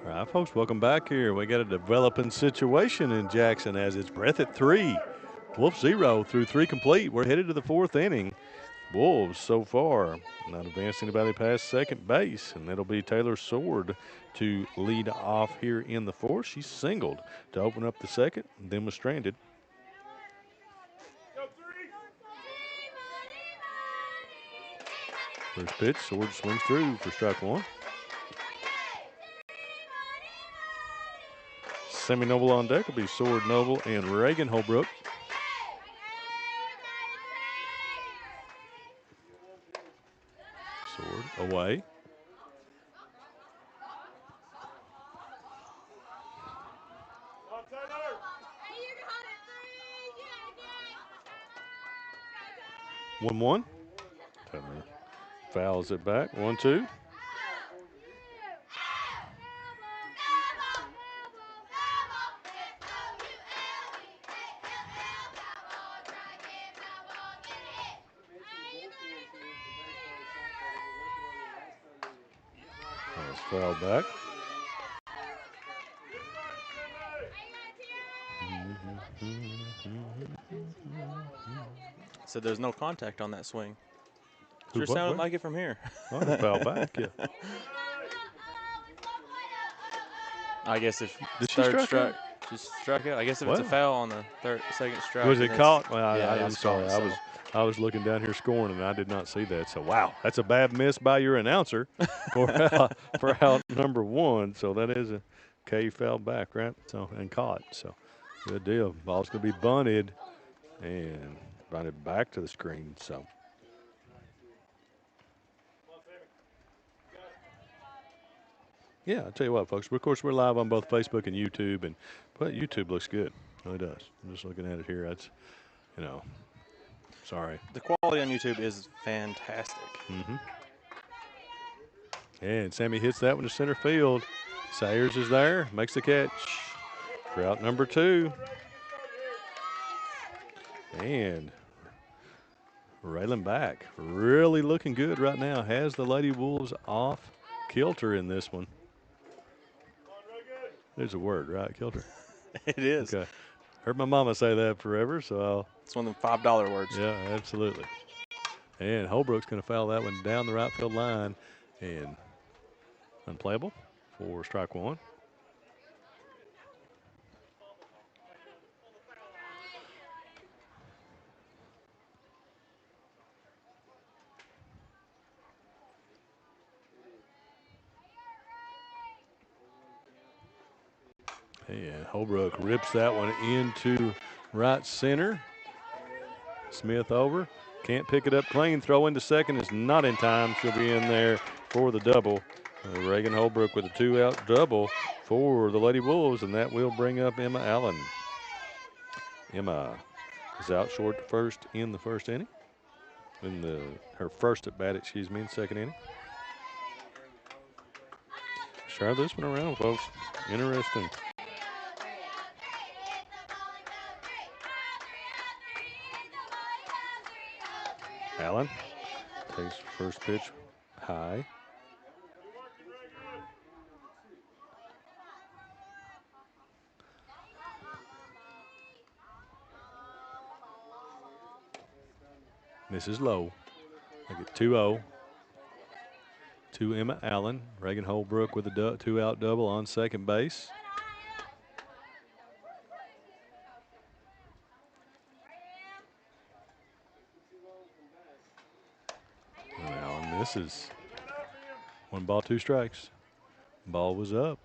right, folks, welcome back here. We got a developing situation in Jackson as it's Breathitt 3, Wolfe 0 through 3 complete. We're headed to the 4th inning. Wolves so far not advancing anybody past second base, and that'll be Taylor Sword to lead off here in the 4th. She singled to open up the 2nd, and then was stranded. First pitch, Sword swings through for strike 1. Semi Noble on deck will be Sword, Noble, and Reagan Holbrook. Sword away. One. Fouls it back. 1-2. Foul back. said there's no contact on that swing. Who, Sure what, sounded where? like it from here. Oh, it fell back, yeah. I guess if Did she third strike out? just struck out. I guess if it's a Well. foul on the second strike. Was then it it's- caught? Well, yeah, I'm it's caught, sorry. so. I was looking down here scoring, and I did not see that. So, wow, that's a bad miss by your announcer for out number 1. So that is a K foul back, right? So and caught. So good deal. Ball's going to be bunted and bunted back to the screen. So. Yeah, I'll tell you what, folks. Of course, we're live on both Facebook and YouTube, but YouTube looks good. It really does. I'm just looking at it here. That's, sorry. The quality on YouTube is fantastic. Mm-hmm. And Sammy hits that one to center field. Sayers is there, makes the catch for out number 2. And railing back, really looking good right now. Has the Lady Wolves off kilter in this one. There's a word, right? Kilter. It is. Okay. Heard my mama say that forever, so it's one of them $5 words. Yeah, absolutely. And Holbrook's going to foul that one down the right field line and unplayable for strike 1. And Holbrook rips that one into right center. Smith over. Can't pick it up clean. Throw into second is not in time. She'll be in there for the double. Reagan Holbrook with a 2-out double for the Lady Wolves, and that will bring up Emma Allen. Emma is out short first in the first inning. Her first at bat, in second inning. Try this one around, folks. Interesting. Allen takes first pitch high. Misses low. Make it 2-0 to Emma Allen. Reagan Holbrook with a 2-out double on second base. And Allen misses. 1 ball, 2 strikes. Ball was up.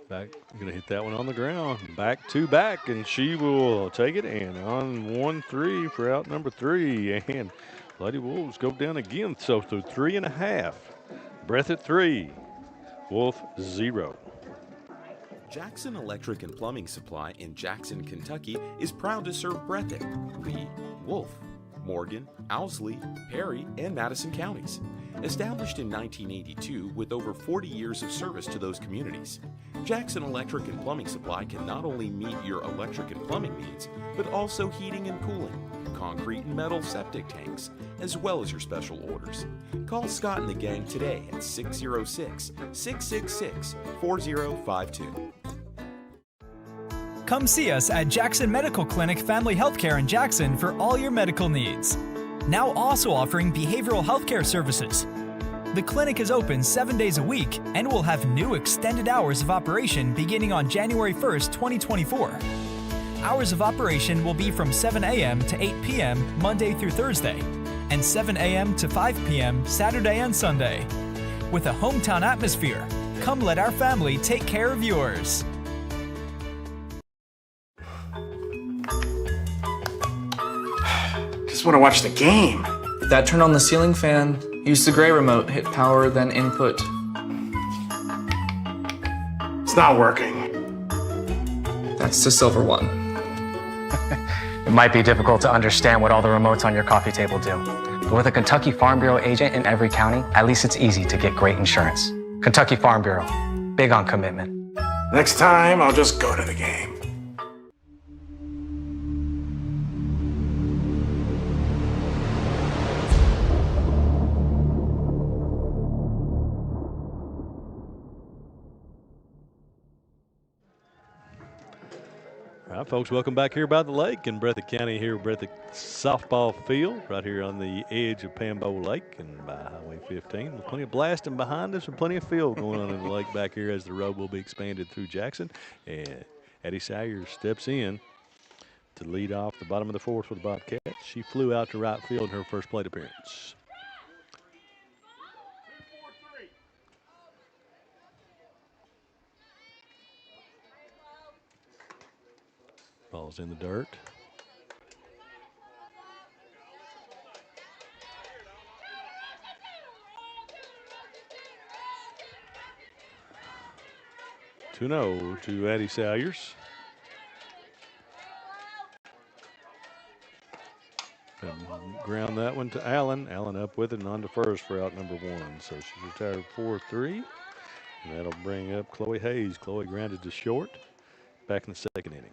Back, going to hit that one on the ground. Back to back, and she will take it. And on 1-3 for out number 3. And Lady Wolves go down again. So through 3.5. Breathitt 3, Wolfe 0. Jackson Electric and Plumbing Supply in Jackson, Kentucky is proud to serve Breathitt, Lee, Wolfe, Morgan, Owsley, Perry, and Madison counties. Established in 1982 with over 40 years of service to those communities, Jackson Electric and Plumbing Supply can not only meet your electric and plumbing needs, but also heating and cooling, concrete and metal septic tanks, as well as your special orders. Call Scott and the gang today at 606-666-4052. Come see us at Jackson Medical Clinic Family Healthcare in Jackson for all your medical needs. Now also offering behavioral healthcare services. The clinic is open 7 days a week and will have new extended hours of operation beginning on January 1st, 2024. Hours of operation will be from 7 a.m. to 8 p.m. Monday through Thursday, and 7 a.m. to 5 p.m. Saturday and Sunday. With a hometown atmosphere, come let our family take care of yours. Just want to watch the game. That turn on the ceiling fan. Use the gray remote. Hit power, then input. It's not working. That's the silver one. It might be difficult to understand what all the remotes on your coffee table do. But with a Kentucky Farm Bureau agent in every county, at least it's easy to get great insurance. Kentucky Farm Bureau. Big on commitment. Next time, I'll just go to the game. All right, folks, welcome back here by the lake in Breathitt County, here at Breathitt softball field, right here on the edge of Pambo Lake and by Highway 15. With plenty of blasting behind us and plenty of field going on in the lake back here as the road will be expanded through Jackson. And Addie Sayers steps in to lead off the bottom of the fourth with the Bobcats. She flew out to right field in her first plate appearance. Ball's in the dirt. To Addie Sayers. And ground that one to Allen. Allen up with it and on to first for out number one. So she's retired 4-3. And that'll bring up Chloe Hayes. Chloe grounded to short back in the second inning.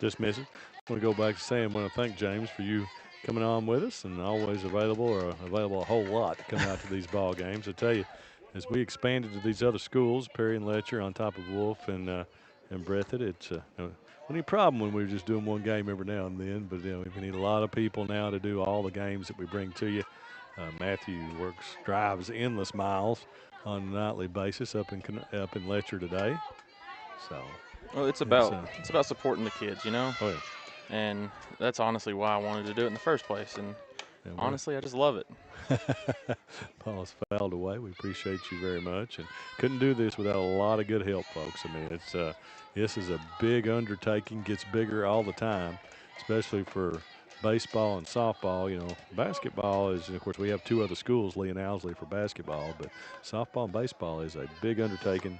Just misses. I want to go back to saying, I want to thank James for you coming on with us and always available a whole lot to come out to these ball games. I tell you, as we expanded to these other schools, Perry and Letcher on top of Wolfe and Breathitt, it's any problem when we're just doing one game every now and then, but we need a lot of people now to do all the games that we bring to you. Matthew drives endless miles on a nightly basis up in Letcher today. So. Well, it's about supporting the kids, you know. Oh, yeah. And that's honestly why I wanted to do it in the first place. And honestly, I just love it. Paul's fouled away. We appreciate you very much, and couldn't do this without a lot of good help, folks. I mean, this is a big undertaking. Gets bigger all the time, especially for baseball and softball. Basketball is, of course, we have two other schools, Lee and Owsley, for basketball, but softball and baseball is a big undertaking.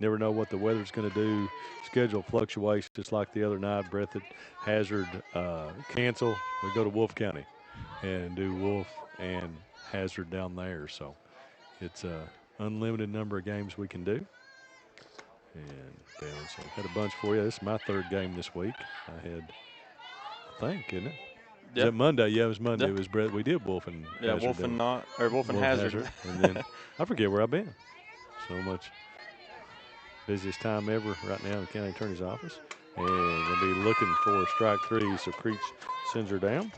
Never know what the weather's going to do. Schedule fluctuates, just like the other night. Breathitt Hazard cancel. We go to Wolfe County and do Wolfe and Hazard down there. So it's an unlimited number of games we can do. And so I had a bunch for you. This is my third game this week. I think, isn't it? Yep. Is that Monday? Yeah, it was Monday. Yep. It was Brett. We did Wolfe and Hazard. Wolfe and Hazard. And then I forget where I've been. So much. Busiest time ever right now in the county attorney's office. And they'll be looking for strike three, so Creech sends her down.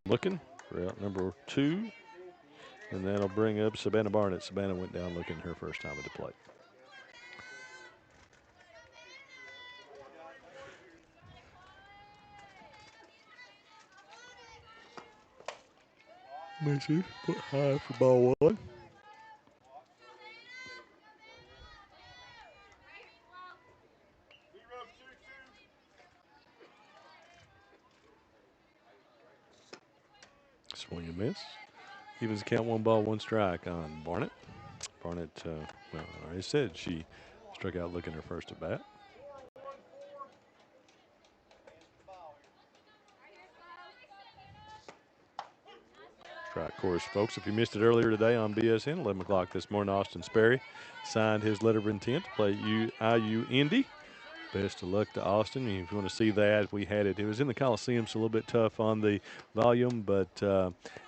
Looking for out number 2. And that'll bring up Savannah Barnett. Savannah went down looking her first time at the plate. Macy put high for ball 1. Swing and miss. Evens count 1 ball, 1 strike on Barnett. Barnett, I already said she struck out looking her first at bat. Strike course, folks. If you missed it earlier today on BSN, 11 o'clock this morning, Austin Sperry signed his letter of intent to play IU Indy. Best of luck to Austin. If you want to see that, we had it. It was in the Coliseum, so a little bit tough on the volume, but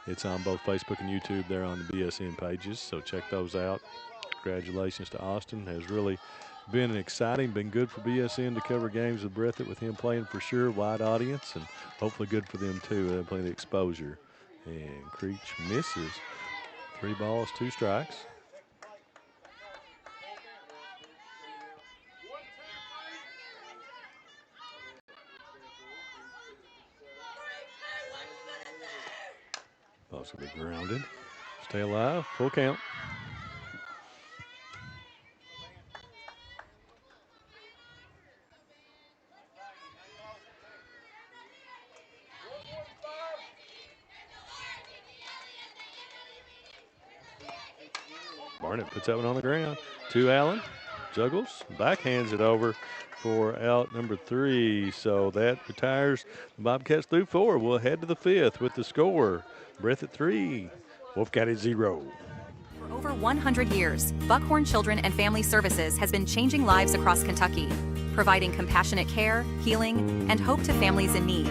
it's on both Facebook and YouTube there on the BSN pages, so check those out. Congratulations to Austin. Has really been been good for BSN to cover games with Breathitt with him playing for sure. Wide audience, and hopefully good for them too, plenty of exposure. And Creech misses. 3 balls, 2 strikes. Ball's going to be grounded. Stay alive. Full count. Barnett puts that one on the ground. To Allen. Juggles. Backhands it over for out number 3. So that retires the Bobcats through 4. We'll head to the 5th with the score. Breathitt 3, Wolfe County 0. For over 100 years, Buckhorn Children and Family Services has been changing lives across Kentucky, providing compassionate care, healing, and hope to families in need.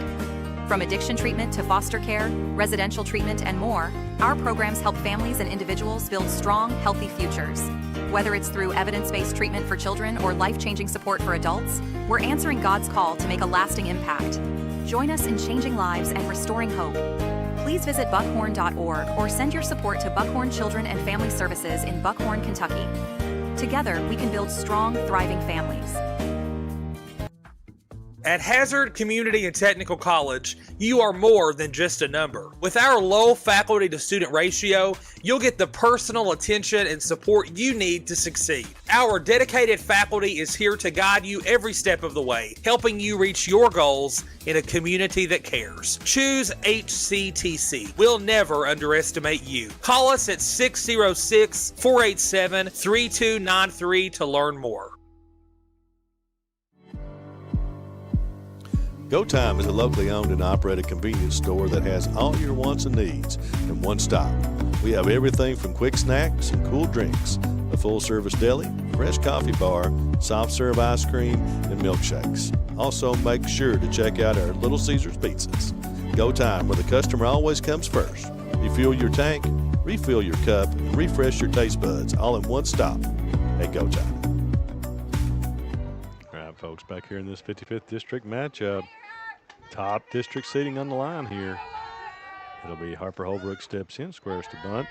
From addiction treatment to foster care, residential treatment, and more, our programs help families and individuals build strong, healthy futures. Whether it's through evidence-based treatment for children or life-changing support for adults, we're answering God's call to make a lasting impact. Join us in changing lives and restoring hope. Please visit buckhorn.org or send your support to Buckhorn Children and Family Services in Buckhorn, Kentucky. Together, we can build strong, thriving families. At Hazard Community and Technical College, you are more than just a number. With our low faculty to student ratio, you'll get the personal attention and support you need to succeed. Our dedicated faculty is here to guide you every step of the way, helping you reach your goals in a community that cares. Choose HCTC. We'll never underestimate you. Call us at 606-487-3293 to learn more. Go Time is a locally owned and operated convenience store that has all your wants and needs in one stop. We have everything from quick snacks and cool drinks, a full-service deli, fresh coffee bar, soft-serve ice cream, and milkshakes. Also, make sure to check out our Little Caesars pizzas. Go Time, where the customer always comes first. Refuel your tank, refill your cup, and refresh your taste buds all in one stop at Go Time. All right, folks, back here in this 55th District matchup. Top district seating on the line here. It'll be Harper Holbrook steps in, squares to bunt.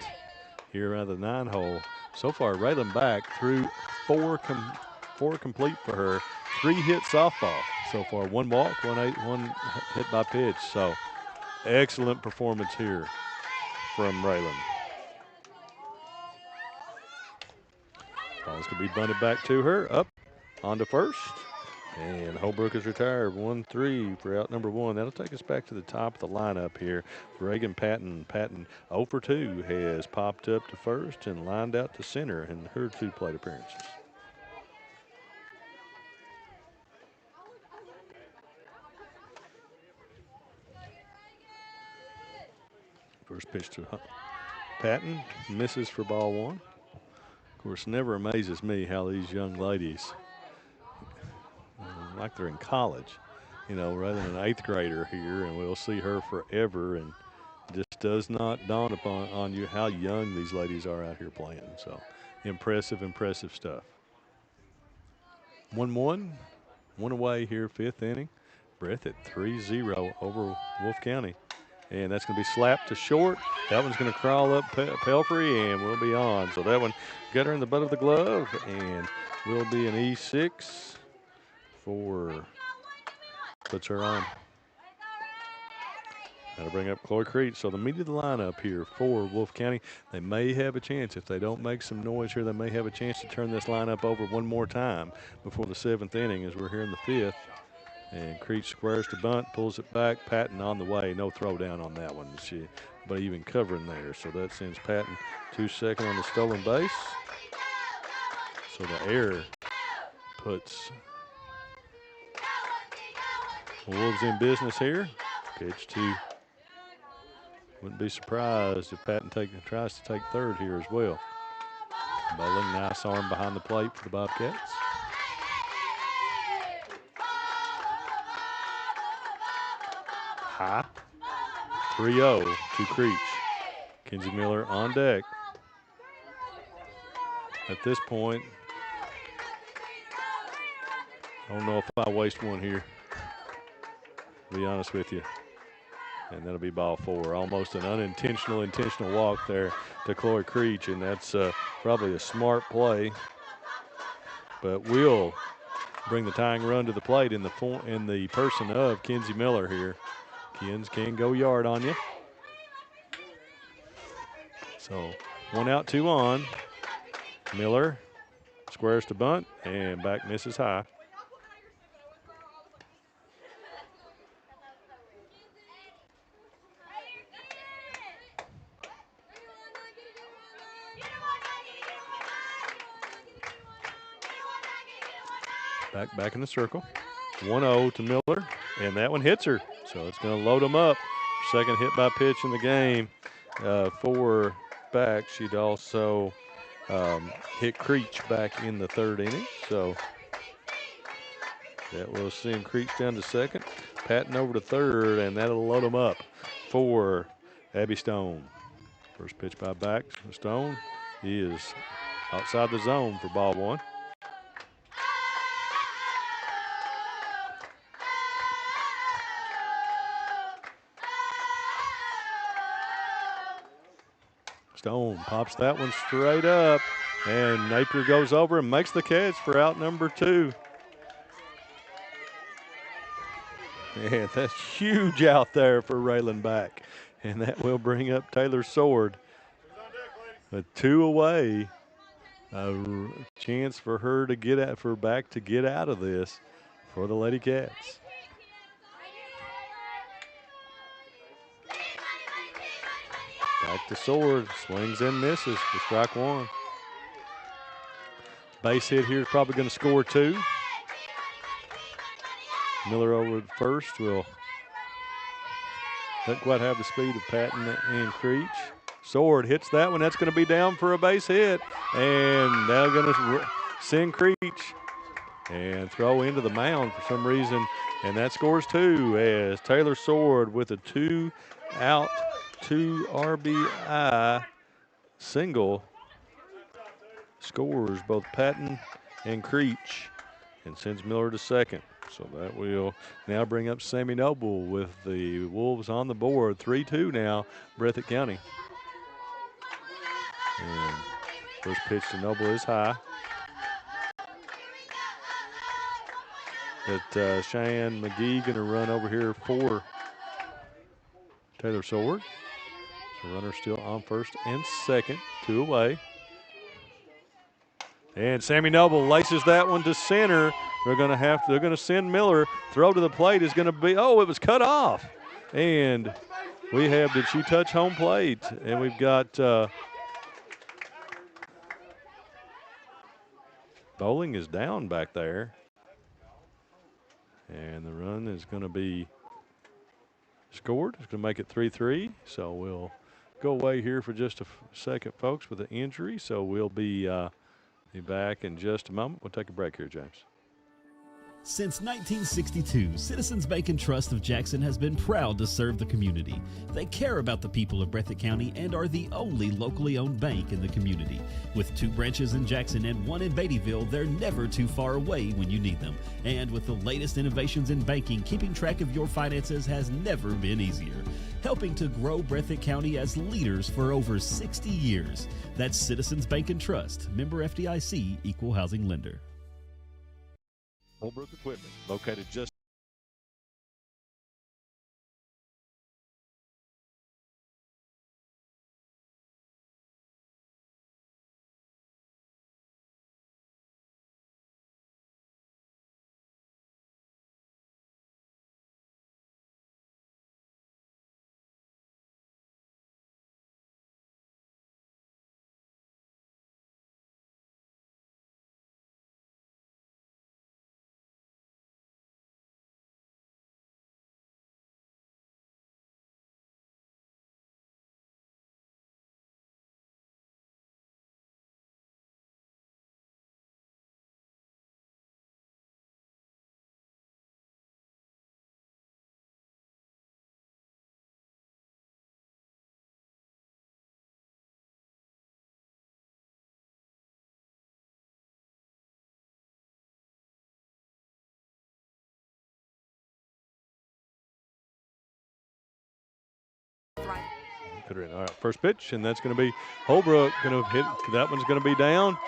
Here out of the 9-hole. So far, Raylan back through four complete for her. 3 hit softball so far. 1 walk, 1 hit by pitch. So excellent performance here from Raylan. Ball's going to be bunted back to her. Up on to first. And Holbrook is retired. 1-3 for out number 1. That'll take us back to the top of the lineup here. Reagan Patton. Patton 0 for 2 has popped up to first and lined out to center in her 2 plate appearances. First pitch to Patton. Misses for ball 1. Of course, never amazes me how these young ladies, like they're in college, you know, rather than an 8th grader here, and we'll see her forever, and just does not dawn on you how young these ladies are out here playing. So impressive stuff. 1-1, 1 away here, 5th inning. Breathitt 3-0 over Wolfe County. And that's going to be slapped to short. That one's going to crawl up Pelfrey, and we'll be on. So that one got her in the butt of the glove, and will be an E6. Puts her on. That'll bring up Chloe Creech. So the meat of the lineup here for Wolfe County. They may have a chance, if they don't make some noise here, they may have a chance to turn this lineup over one more time before the 7th inning, as we're here in the 5th. And Creech squares to bunt, pulls it back. Patton on the way. No throw down on that one. But even covering there. So that sends Patton to second on the stolen base. So the error puts Wolves in business here. Pitch to, wouldn't be surprised if Patton tries to take third here as well. Bowling, nice arm behind the plate for the Bobcats. High. 3-0 to Creech. Kenzie Miller on deck. At this point, I don't know if I waste one here, to be honest with you. And that'll be ball 4. Almost an intentional walk there to Chloe Creech, and that's probably a smart play. But we'll bring the tying run to the plate in the person of Kenzie Miller here. Kens can go yard on you. So 1 out, 2 on. Miller squares to bunt, and back misses high. Back in the circle. 1-0 to Miller, and that one hits her. So it's going to load them up. Second hit by pitch in the game. 4 back. She'd also hit Creech back in the 3rd inning. So that will send Creech down to 2nd. Patton over to 3rd, and that'll load them up for Abby Stone. First pitch by back. Stone, he is outside the zone for ball 1. Stone pops that one straight up, and Napier goes over and makes the catch for out number 2. And that's huge out there for Raylan back. And that will bring up Taylor Sword. With 2 away, a chance for her to get out, for back to get out of this for the Lady Cats. Back to Sword, swings and misses for strike 1. Base hit here is probably going to score 2. Miller over at first will not quite have the speed of Patton and Creech. Sword hits that one. That's going to be down for a base hit. And now going to send Creech and throw into the mound for some reason. And that scores 2 as Taylor Sword with a 2-out, 2 RBI single scores both Patton and Creech and sends Miller to 2nd. So that will now bring up Sammy Noble with the Wolves on the board. 3-2 now, Breathitt County. And first pitch to Noble is high. But Cheyenne McGee going to run over here for Taylor Sword. So runner still on first and 2nd, 2 away. And Sammy Noble laces that one to center. They're going to send Miller. Throw to the plate is going to be, oh, it was cut off. And we have, did she touch home plate? And we've got Bowling is down back there. And the run is going to be scored. It's going to make it 3-3. So we'll go away here for just a second, folks, with the injury. So we'll be back in just a moment. We'll take a break here, James. Since 1962, Citizens Bank and Trust of Jackson has been proud to serve the community. They care about the people of Breathitt County and are the only locally owned bank in the community. With 2 branches in Jackson and 1 in Beattyville, they're never too far away when you need them. And with the latest innovations in banking, keeping track of your finances has never been easier. Helping to grow Breathitt County as leaders for over 60 years. That's Citizens Bank and Trust, member FDIC, equal housing lender. Holbrook Equipment, located just all right, first pitch, and that's going to be Holbrook going to hit. That one's going to be down.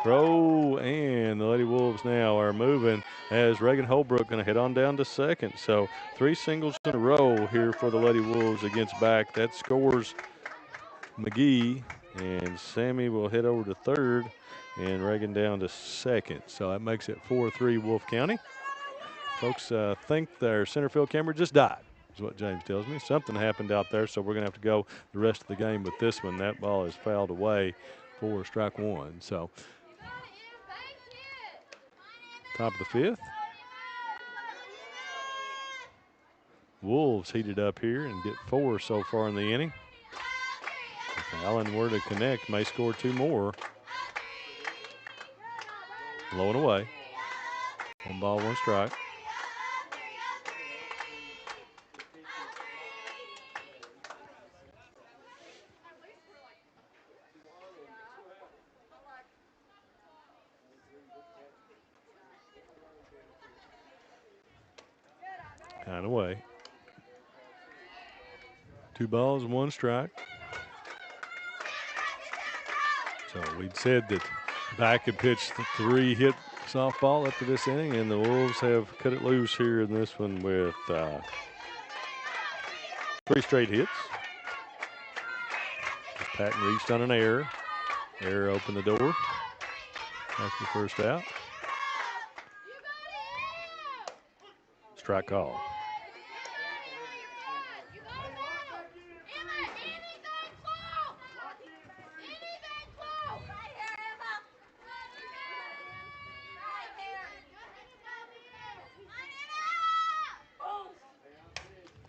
Throw, and the Lady Wolves now are moving as Reagan Holbrook going to head on down to 2nd. So 3 singles in a row here for the Lady Wolves against back. That scores McGee, and Sammy will head over to 3rd, and Reagan down to 2nd. So that makes it 4-3 Wolfe County. Folks think their center field camera just died, is what James tells me. Something happened out there, so we're going to have to go the rest of the game with this one. That ball is fouled away for strike 1. So top of the 5th. Wolves heated up here and get 4 so far in the inning. Allen were to connect, may score 2 more. Low and away. 1 ball, 1 strike. Kind of way. 2 balls, 1 strike. So we'd said that Back had pitched the 3-hit softball up to this inning, and the Wolves have cut it loose here in this one with 3 straight hits. Patton reached on an error. Error opened the door after the first out. Strike call.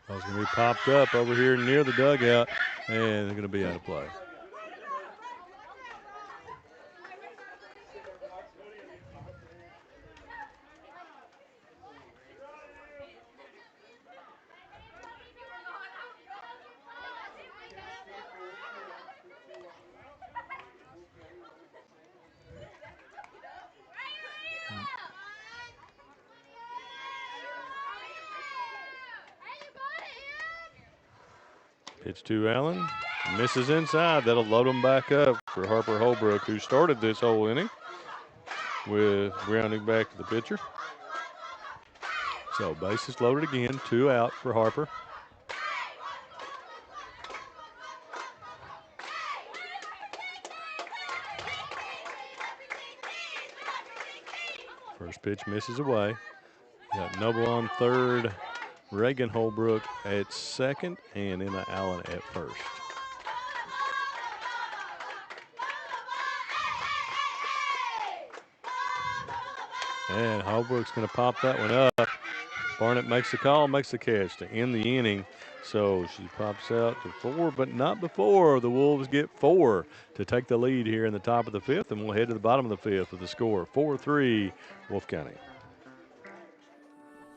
Ball's going to be popped up over here near the dugout, and they're going to be out of play. Pitch to Allen. Misses inside. That'll load him back up for Harper Holbrook, who started this whole inning with grounding back to the pitcher. So bases loaded again. 2 out for Harper. First pitch misses away. Got Noble on third. Reagan Holbrook at second, and Emma Allen at first. And Holbrook's going to pop that one up. Barnett makes the call, makes the catch to end the inning. So she pops out to 4, but not before the Wolves get 4 to take the lead here in the top of the 5th, and we'll head to the bottom of the 5th with the score 4-3 Wolfe County.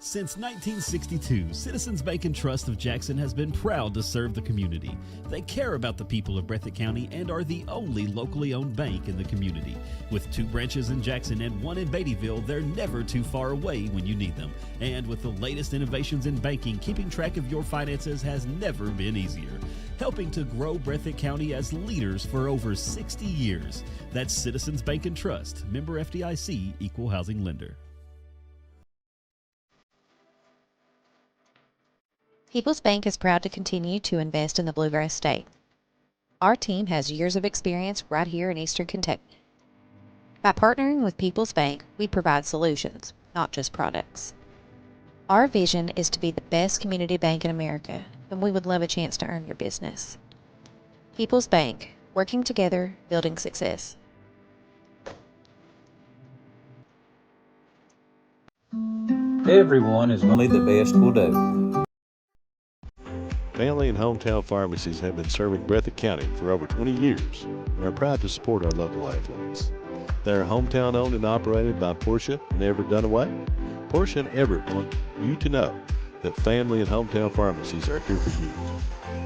Since 1962, Citizens Bank and Trust of Jackson has been proud to serve the community. They care about the people of Breathitt County and are the only locally owned bank in the community. With 2 branches in Jackson and 1 in Beattyville, they're never too far away when you need them. And with the latest innovations in banking, keeping track of your finances has never been easier. Helping to grow Breathitt County as leaders for over 60 years. That's Citizens Bank and Trust, member FDIC, equal housing lender. People's Bank is proud to continue to invest in the Bluegrass State. Our team has years of experience right here in Eastern Kentucky. By partnering with People's Bank, we provide solutions, not just products. Our vision is to be the best community bank in America, and we would love a chance to earn your business. People's Bank, working together, building success. Everyone is only the best will do. Family and hometown pharmacies have been serving Breathitt County for over 20 years and are proud to support our local athletes. They are hometown owned and operated by Portia and Everett Dunaway. Portia and Everett want you to know that family and hometown pharmacies are here for you.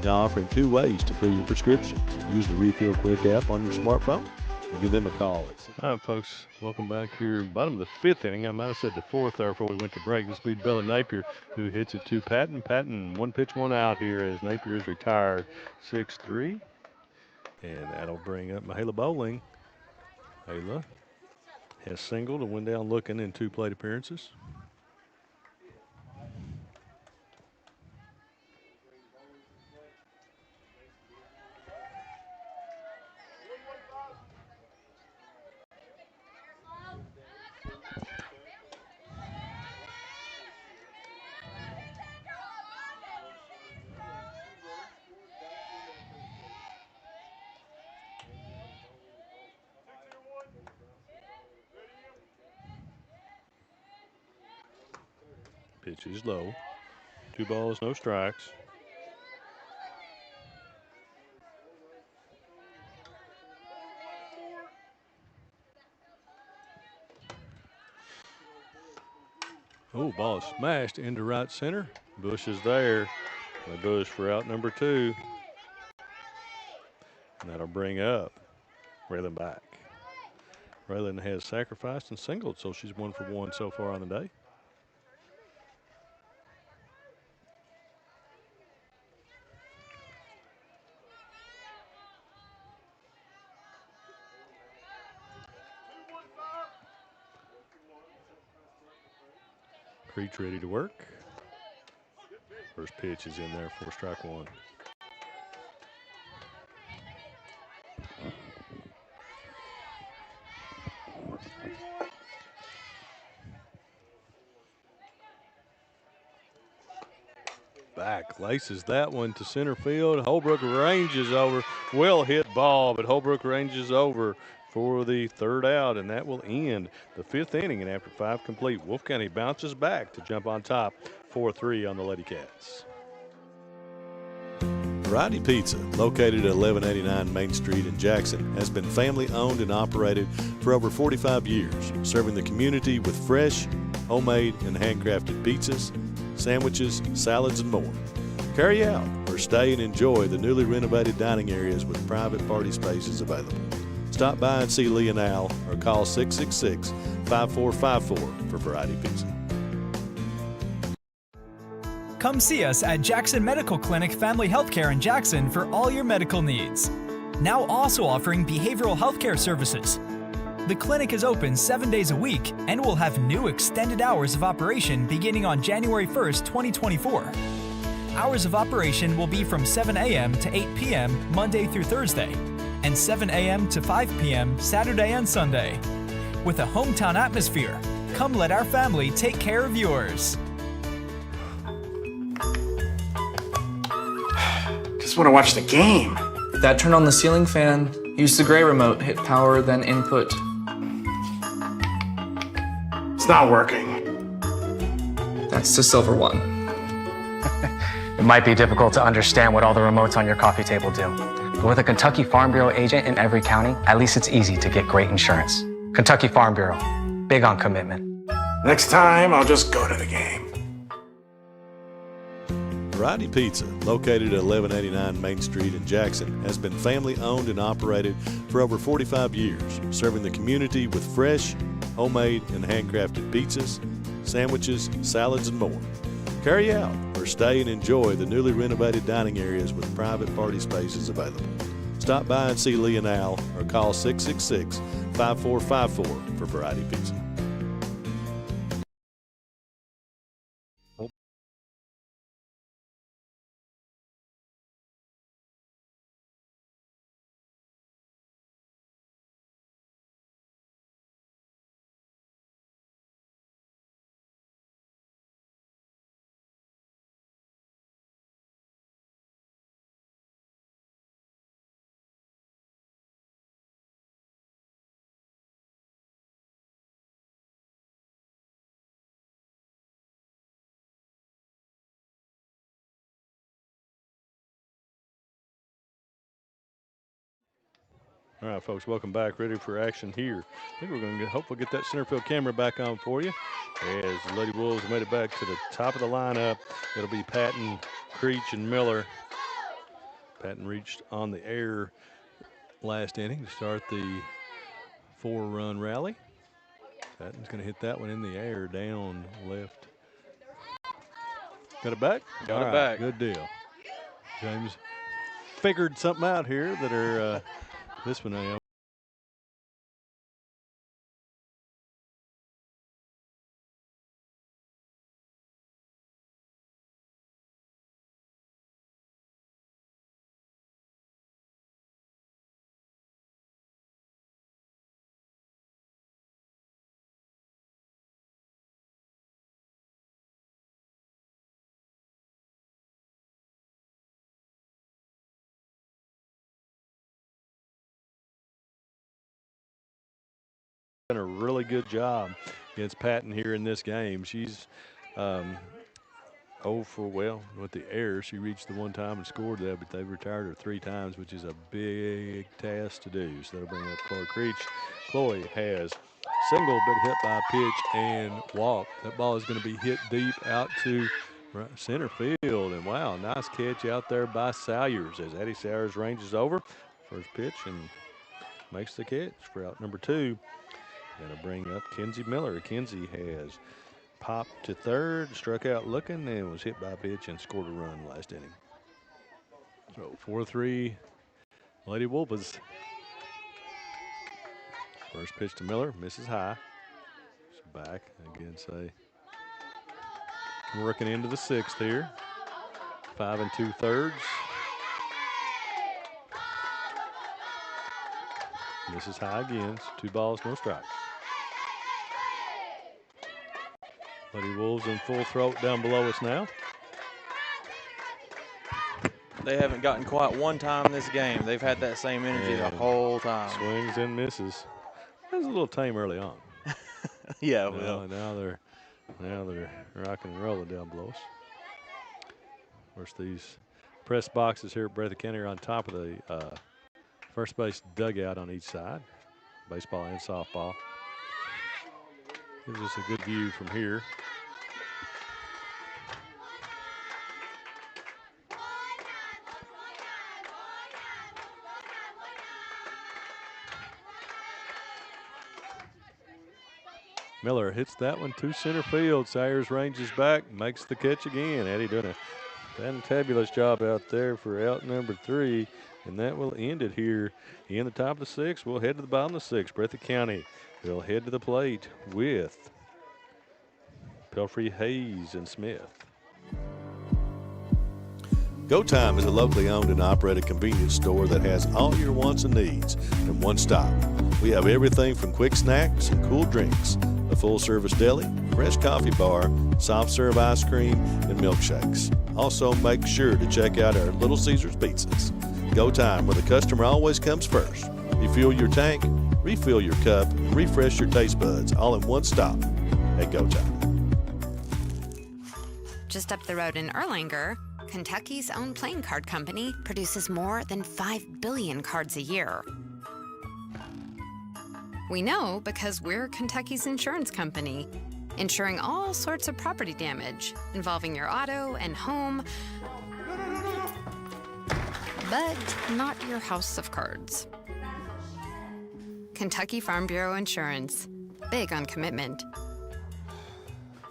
Now offering 2 ways to fill your prescriptions. Use the Refill Quick app on your smartphone and give them a call. All right, folks, welcome back here. Bottom of the 5th inning. I might have said the 4th there before we went to break. This will be Bella Napier, who hits it to Patton. Patton, 1 pitch, 1 out here as Napier is retired, 6-3. And that'll bring up Mahala Bowling. Mahala has singled and went down looking in 2 plate appearances. Pitch is low. 2 balls, no strikes. Oh, ball is smashed into right center. Bush is there. Bush for out number 2. And that'll bring up Raylan back. Raylan has sacrificed and singled, so she's 1 for 1 so far on the day. Creech ready to work. First pitch is in there for strike 1. Back laces that one to center field. Holbrook ranges over. Well hit ball, but Holbrook ranges over for the 3rd out, and that will end the 5th inning. And after 5 complete, Wolfe County bounces back to jump on top 4-3 on the Lady Cats. Variety Pizza, located at 1189 Main Street in Jackson, has been family owned and operated for over 45 years, serving the community with fresh, homemade, and handcrafted pizzas, sandwiches, salads, and more. Carry out or stay and enjoy the newly renovated dining areas with private party spaces available. Stop by and see Lee and Al or call 666-5454 for Variety Pizza. Come see us at Jackson Medical Clinic Family Healthcare in Jackson for all your medical needs. Now also offering behavioral healthcare services. The clinic is open 7 days a week and will have new extended hours of operation beginning on January 1st, 2024. Hours of operation will be from 7 a.m. to 8 p.m. Monday through Thursday, and 7 a.m. to 5 p.m. Saturday and Sunday. With a hometown atmosphere, come let our family take care of yours. Just want to watch the game. That turn on the ceiling fan, use the gray remote, hit power, then input. It's not working. That's the silver one. It might be difficult to understand what all the remotes on your coffee table do. But with a Kentucky Farm Bureau agent in every county, at least it's easy to get great insurance. Kentucky Farm Bureau, big on commitment. Next time, I'll just go to the game. Variety Pizza, located at 1189 Main Street in Jackson, has been family owned and operated for over 45 years, serving the community with fresh, homemade, and handcrafted pizzas, sandwiches, salads, and more. Carry out or stay and enjoy the newly renovated dining areas with private party spaces available. Stop by and see Lee and Al or call 666-5454 for Variety Pizza. All right, folks, welcome back. Ready for action here. I think we're going to hopefully get that center field camera back on for you. As the Lady Wolves made it back to the top of the lineup, it'll be Patton, Creech, and Miller. Patton reached on the air last inning to start the 4-run rally. Patton's going to hit that one in the air down left. Got it back? Got it back. Good deal. James figured something out here that are this one now. Done a really good job against Patton here in this game. She's 0 for, well, with the error, she reached the one time and scored that, but they've retired her 3 times, which is a big task to do. So that'll bring up Chloe Creech. Chloe has single, big hit by pitch and walk. That ball is going to be hit deep out to center field. And wow, nice catch out there by Salyers as Addie Salyers ranges over. First pitch and makes the catch for out number 2. Going to bring up Kenzie Miller. Kenzie has popped to third, struck out looking, and was hit by a pitch and scored a run last inning. So 4-3 Lady Wolves. First pitch to Miller, misses high. She's back again, say. Working into the 6th here. 5 2/3. Misses high again. So 2 balls, no strikes. Lady Wolves in full throat down below us now. They haven't gotten quiet one time this game. They've had that same energy the whole time. Swings and misses. That was a little tame early on. Yeah, well. Now they're rocking and rolling down below us. Of course, these press boxes here at Breathitt County are on top of the first base dugout on each side, baseball and softball. Gives us a good view from here. Miller hits that one to center field. Sayers ranges back, makes the catch again. Eddie doing a fantabulous job out there for out number 3. And that will end it here in the top of the 6th. We'll head to the bottom of the 6th. Breathitt County will head to the plate with Pelfrey, Hayes, and Smith. Go Time is a locally owned and operated convenience store that has all your wants and needs in one stop. We have everything from quick snacks and cool drinks, a full-service deli, fresh coffee bar, soft-serve ice cream, and milkshakes. Also, make sure to check out our Little Caesars pizzas. Go Time, where the customer always comes first. Refuel your tank, refill your cup, and refresh your taste buds all in one stop at Go Time. Just up the road in Erlanger, Kentucky's own playing card company produces more than 5 billion cards a year. We know because we're Kentucky's insurance company, insuring all sorts of property damage involving your auto and home, but not your house of cards. Kentucky Farm Bureau Insurance, big on commitment.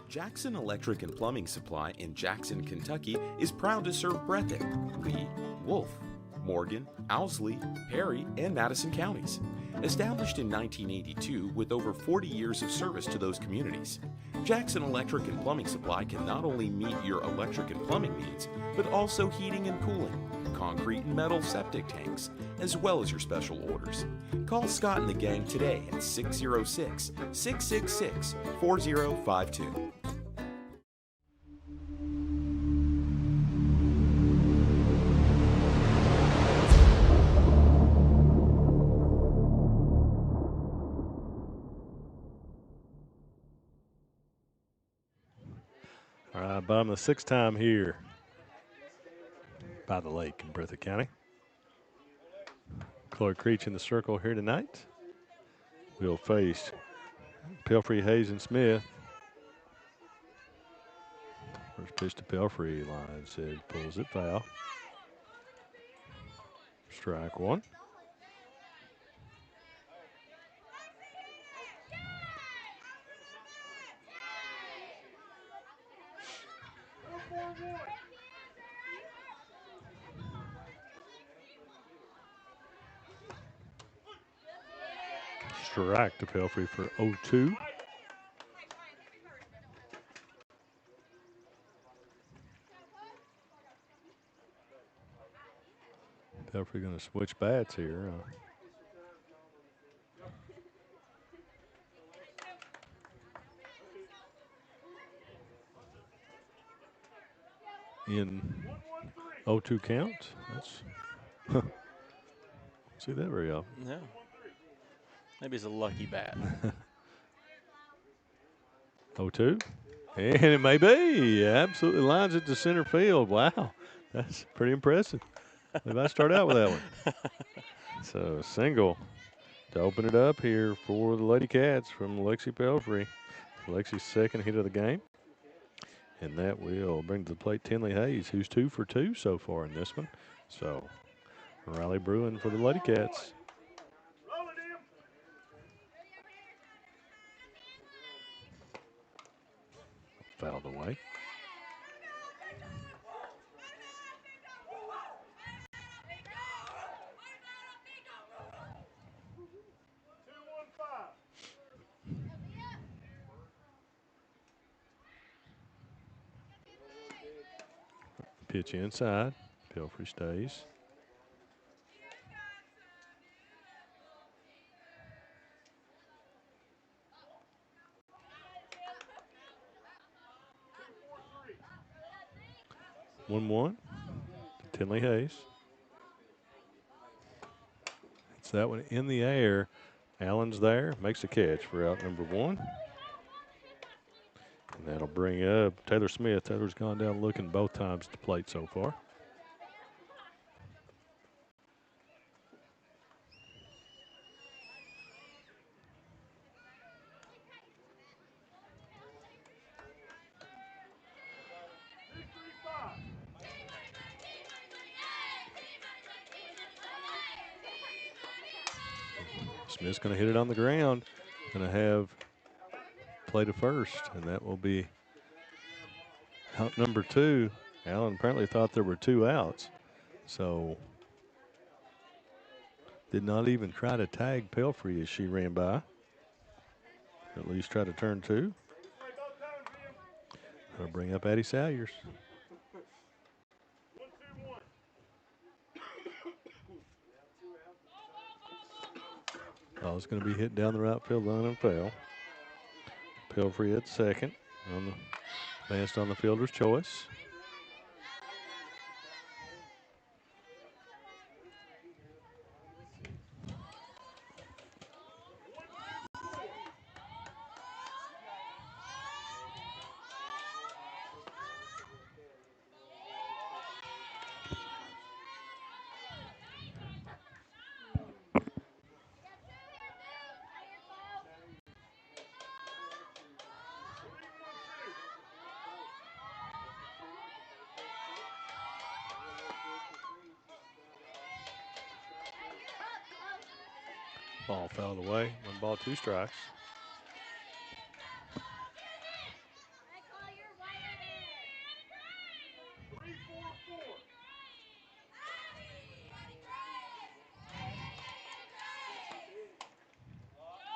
Jackson Electric and Plumbing Supply in Jackson, Kentucky is proud to serve Breathitt, Lee, Wolfe, Morgan, Owsley, Perry, and Madison counties. Established in 1982 with over 40 years of service to those communities, Jackson Electric and Plumbing Supply can not only meet your electric and plumbing needs, but also heating and cooling, concrete and metal septic tanks, as well as your special orders. Call Scott and the gang today at 606-666-4052. All right, bottom of the 6th time here by the lake in Breathitt County. Chloe Creech in the circle here tonight. We'll face Pelfrey, Hayes, and Smith. First pitch to Pelfrey, line said pulls it foul. Strike 1. Strike to Pelfrey for 0-2. Pelfrey going to switch bats here. In 0-2 count. That's see that very often. Yeah. Maybe it's a lucky bat. 0-2. And it may be. Absolutely lines it to center field. Wow. That's pretty impressive. Maybe I start out with that one. So single to open it up here for the Lady Cats from Lexi Pelfrey. Lexi's second hit of the game. And that will bring to the plate Tinley Hayes, who's 2 for 2 so far in this one. So Riley Bruin for the Lady Cats. Fouled away. Pitch inside. Pelfrey stays. One. Tinley Hayes. It's that one in the air. Allen's there, makes the catch for out number 1. And that'll bring up Taylor Smith. Taylor's gone down looking both times at the plate so far. Smith's going to hit it on the ground. Going to have play to first, and that will be out number 2. Allen apparently thought there were 2 outs, so did not even try to tag Pelfrey as she ran by. Or at least try to turn 2. That'll bring up Addie Salyers. Oh, it's going to be hit down the right field line and foul. Pelfrey at second. Advanced on the fielder's choice. Ball fouled away. 1 ball, 2 strikes.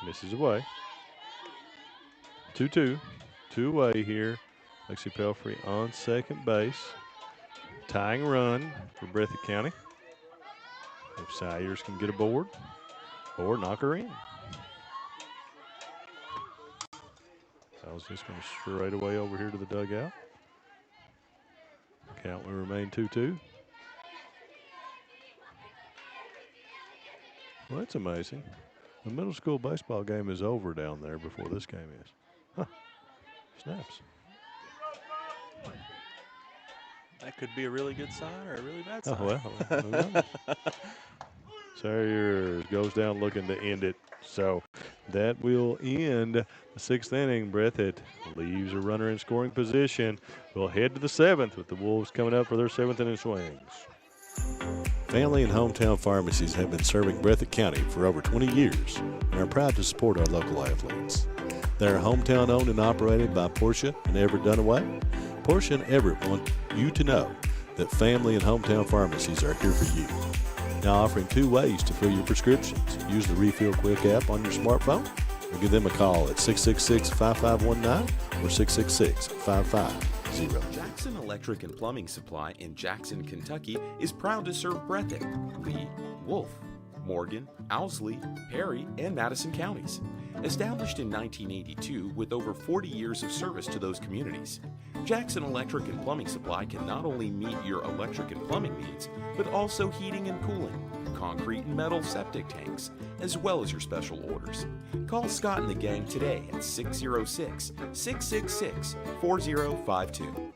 Misses away. 2-2. 2 away here. Lexi Pelfrey on second base. Tying run for Breathitt County. If Salyers can get aboard or knock her in. I was just going to straight away over here to the dugout. Count will remain 2-2. Well, that's amazing. The middle school baseball game is over down there before this game is. Huh. Snaps. That could be a really good sign or a really bad sign. Oh, well. Salyers goes down looking to end it. So that will end the 6th inning. Breathitt leaves a runner in scoring position. We'll head to the 7th with the Wolves coming up for their 7th inning swings. Family and hometown pharmacies have been serving Breathitt County for over 20 years and are proud to support our local athletes. They are hometown owned and operated by Portia and Everett Dunaway. Portia and Everett want you to know that family and hometown pharmacies are here for you. Now offering 2 ways to fill your prescriptions. Use the Refill Quick app on your smartphone or give them a call at 666-5519 or 666-5500. Jackson Electric and Plumbing Supply in Jackson, Kentucky is proud to serve Breathitt, Lee, Wolfe, Morgan, Owsley, Perry, and Madison counties. Established in 1982 with over 40 years of service to those communities, Jackson Electric and Plumbing Supply can not only meet your electric and plumbing needs, but also heating and cooling. concrete and metal septic tanks, as well as your special orders. Call Scott and the gang today at 606-666-4052.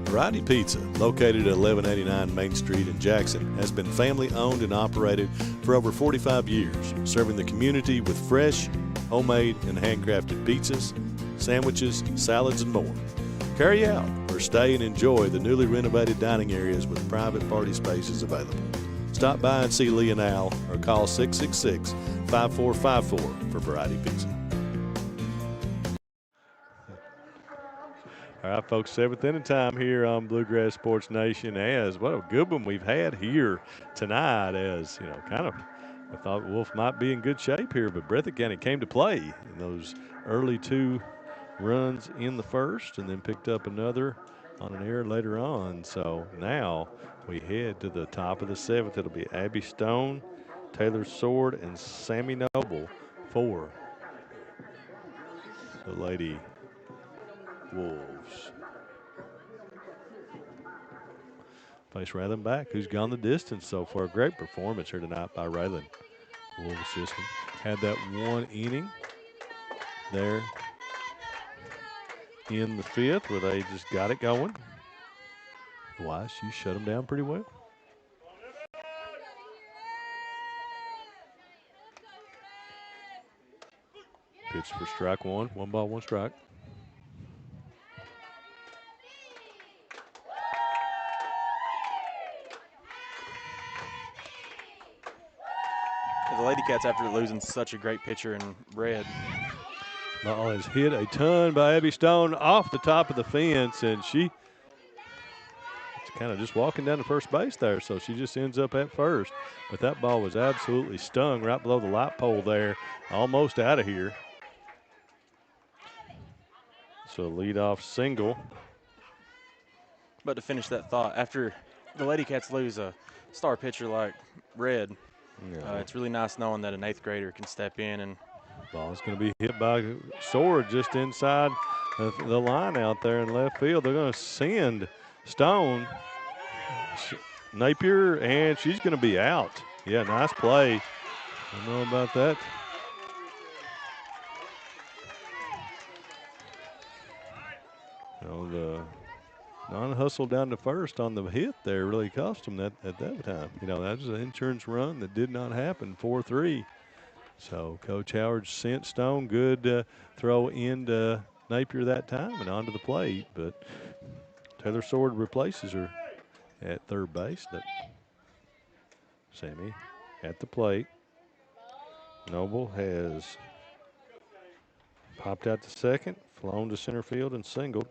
Variety Pizza, located at 1189 Main Street in Jackson, has been family owned and operated for over 45 years, serving the community with fresh, homemade, and handcrafted pizzas, sandwiches, salads, and more. Carry out or stay and enjoy the newly renovated dining areas with private party spaces available. Stop by and see Lee and Al or call 666-5454 for Variety Pizza. All right, folks, 7th inning time here on Bluegrass Sports Nation. As what a good one we've had here tonight. As you know, kind of, I thought Wolfe might be in good shape here, but Breathitt County came to play in those early 2 runs in the first, and then picked up another on an error later on. So now we head to the top of the 7th. It'll be Abby Stone, Taylor Sword, and Sammy Noble for the Lady Wolves. Face Raylan back, who's gone the distance so far. Great performance here tonight by Raylan. Wolves just had that 1 inning there in the 5th where they just got it going. Why, she shut them down pretty well. Pitch for strike 1. 1 ball, 1 strike. The Lady Cats, after losing such a great pitcher in red. Ball is hit a ton by Abby Stone off the top of the fence, and she kind of just walking down to first base there, so she just ends up at first. But that ball was absolutely stung right below the light pole there, almost out of here. So leadoff single. But to finish that thought, after the Lady Cats lose a star pitcher like Red, it's really nice knowing that an 8th grader can step in. And ball's going to be hit by Sword just inside the line out there in left field. They're going to send Stone, Napier, and she's going to be out. Yeah, nice play. I don't know about that. You know, the non-hustle down to first on the hit there really cost them that at that time. You know, that was an insurance run that did not happen, 4-3. So Coach Howard sent Stone. Good throw into Napier that time and onto the plate. But Taylor Sword replaces her at third base. Sammy at the plate. Noble has popped out to second, flown to center field, and singled.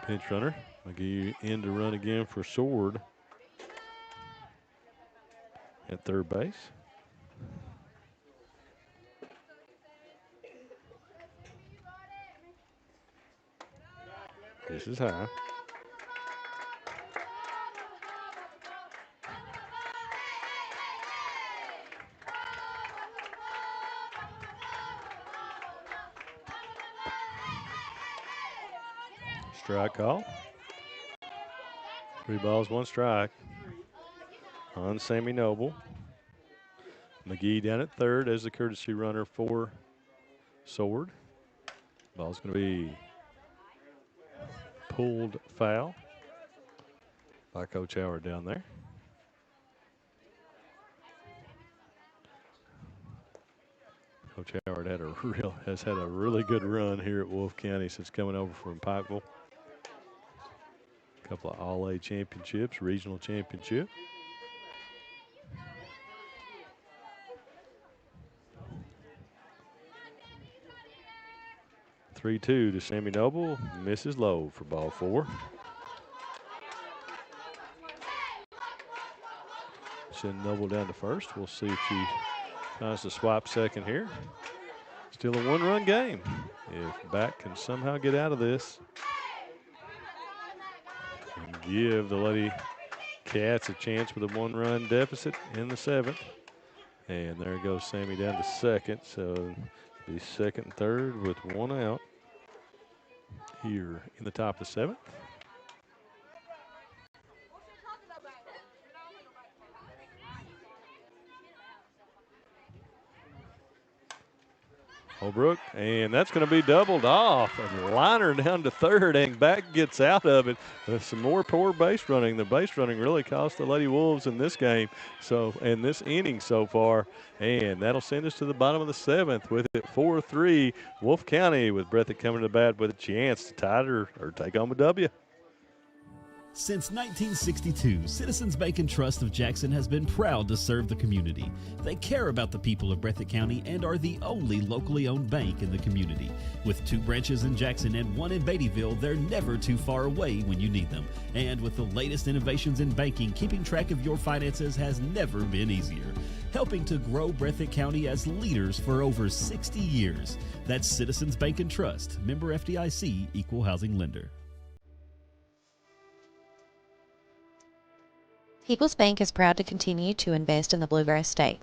Pinch runner. McGee in to run again for Sword at third base. This is high. Strike call. 3 balls, 1 strike on Sammy Noble. McGee down at third as the courtesy runner for Sword. Ball's going to be pulled foul by Coach Howard down there. Coach Howard has had a really good run here at Wolfe County since coming over from Pikeville. A couple of All-A championships, regional championship. (3-2) to Sammy Noble, misses low for ball 4. Send Noble down to first. We'll see if she tries to swap second here. Still a 1-run game. If Back can somehow get out of this and give the Lady Cats a chance with a 1-run deficit in the 7th. And there goes Sammy down to second. So the second and third with 1 out here in the top of the 7th. Holbrook, and that's going to be doubled off. A liner down to third, and back gets out of it. Some more poor base running. The base running really cost the Lady Wolves in this game, so in this inning so far. And that'll send us to the bottom of the 7th with it 4-3. Wolfe County with Breathitt coming to bat with a chance to tie it or take home a W. Since 1962, Citizens Bank and Trust of Jackson has been proud to serve the community. They care about the people of Breathitt County and are the only locally owned bank in the community. With 2 branches in Jackson and 1 in Beattyville, they're never too far away when you need them. And with the latest innovations in banking, keeping track of your finances has never been easier. Helping to grow Breathitt County as leaders for over 60 years. That's Citizens Bank and Trust, member FDIC, equal housing lender. People's Bank is proud to continue to invest in the Bluegrass State.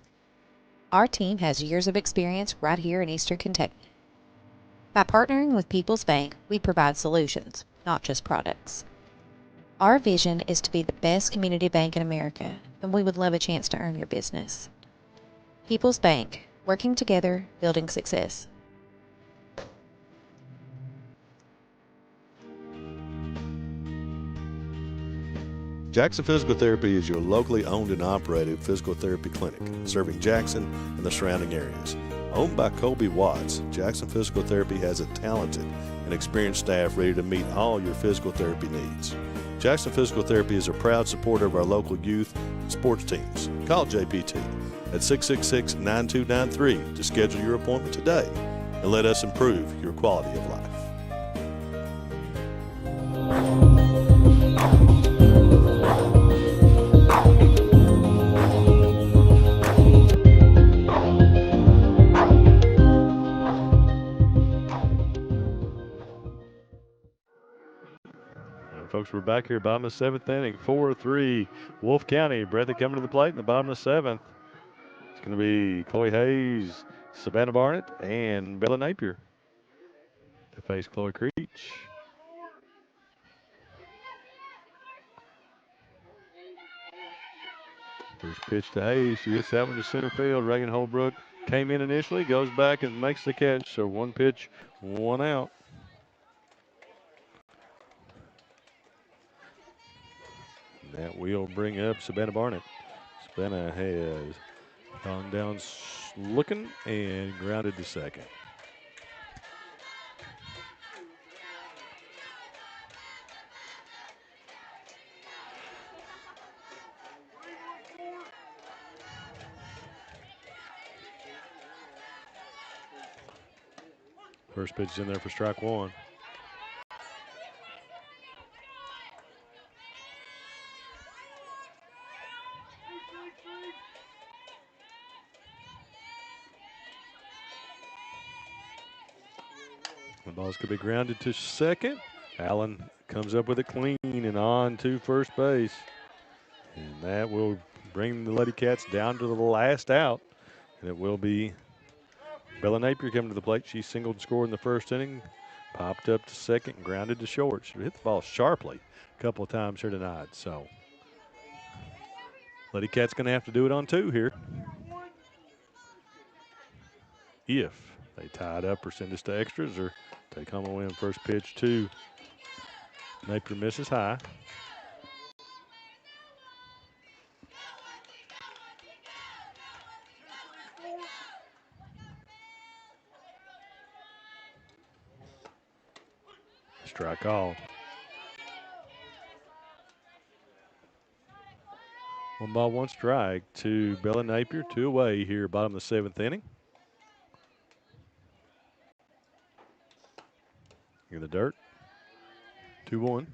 Our team has years of experience right here in Eastern Kentucky. By partnering with People's Bank, we provide solutions, not just products. Our vision is to be the best community bank in America, and we would love a chance to earn your business. People's Bank, working together, building success. Jackson Physical Therapy is your locally owned and operated physical therapy clinic, serving Jackson and the surrounding areas. Owned by Colby Watts, Jackson Physical Therapy has a talented and experienced staff ready to meet all your physical therapy needs. Jackson Physical Therapy is a proud supporter of our local youth and sports teams. Call JPT at 666-9293 to schedule your appointment today and let us improve your quality of life. Folks, we're back here, bottom of the 7th inning, 4-3. Wolfe County, Breathitt coming to the plate in the bottom of the 7th. It's going to be Chloe Hayes, Savannah Barnett, and Bella Napier to face Chloe Creech. First pitch to Hayes. She hits that one to center field. Reagan Holbrook came in initially, goes back and makes the catch. So 1 pitch, 1 out. That will bring up Savannah Barnett. Savannah has gone down looking and grounded to second. First pitch is in there for strike 1. The ball's going to be grounded to second. Allen comes up with it clean and on to first base. And that will bring the Lady Cats down to the last out. And it will be Bella Napier coming to the plate. She singled and scored in the first inning. Popped up to second and grounded to short. She hit the ball sharply a couple of times here tonight. So Lady Cats going to have to do it on 2 here. If they tie it up or send us to extras or take home a win. First pitch to Napier misses high. Strike call. 1 ball, 1 strike to Bella Napier. 2 away here, bottom of the 7th inning. In the dirt. 2-1.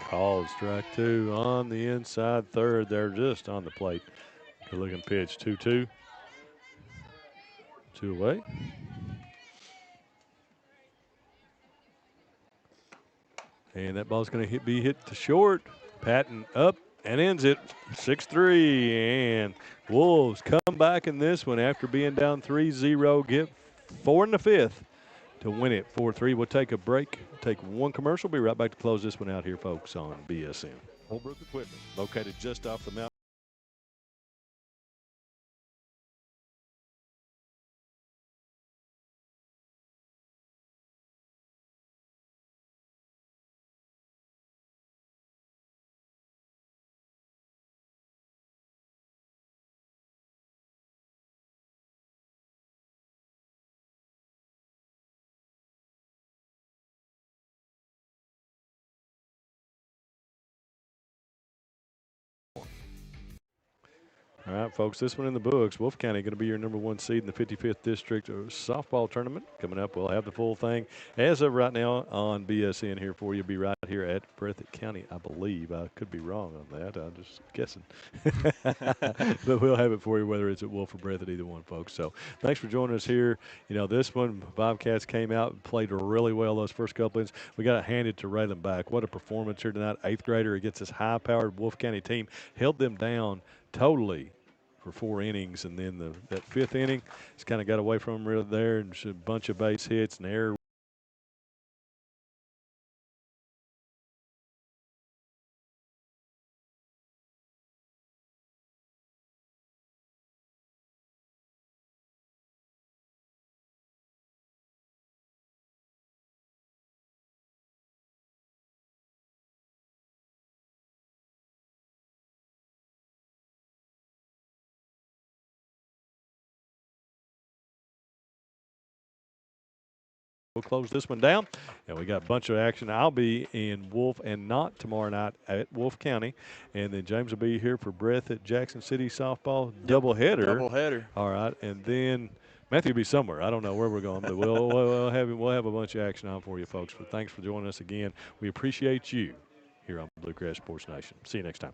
Called strike 2 on the inside third. They're just on the plate. Good looking pitch. 2-2. 2 away. And that ball's going to be hit to short. Patton up and ends it 6-3. And Wolves come back in this one after being down 3-0. Get 4 in the 5th to win it 4-3. We'll take a break, take one commercial. Be right back to close this one out here, folks, on BSN. Holbrook Equipment, located just off the mountain. All right, folks, this one in the books. Wolfe County going to be your #1 seed in the 55th District softball tournament. Coming up, we'll have the full thing as of right now on BSN here for you. Be right here at Breathitt County, I believe. I could be wrong on that. I'm just guessing. But we'll have it for you, whether it's at Wolfe or Breathitt, either one, folks. So thanks for joining us here. You know, this one, Bobcats came out and played really well those first couple innings. We got to hand it to Raylan back. What a performance here tonight. 8th grader against this high-powered Wolfe County team. Held them down totally for 4 innings, and then that 5th inning, he's kind of got away from him right there, and a bunch of base hits and error. We'll close this one down, and we got a bunch of action. I'll be in Wolfe and not tomorrow night at Wolfe County, and then James will be here for Breathitt Jackson City softball doubleheader. Doubleheader. All right, and then Matthew will be somewhere. I don't know where we're going, but we'll have a bunch of action on for you folks. But thanks for joining us again. We appreciate you here on Bluegrass Sports Nation. See you next time.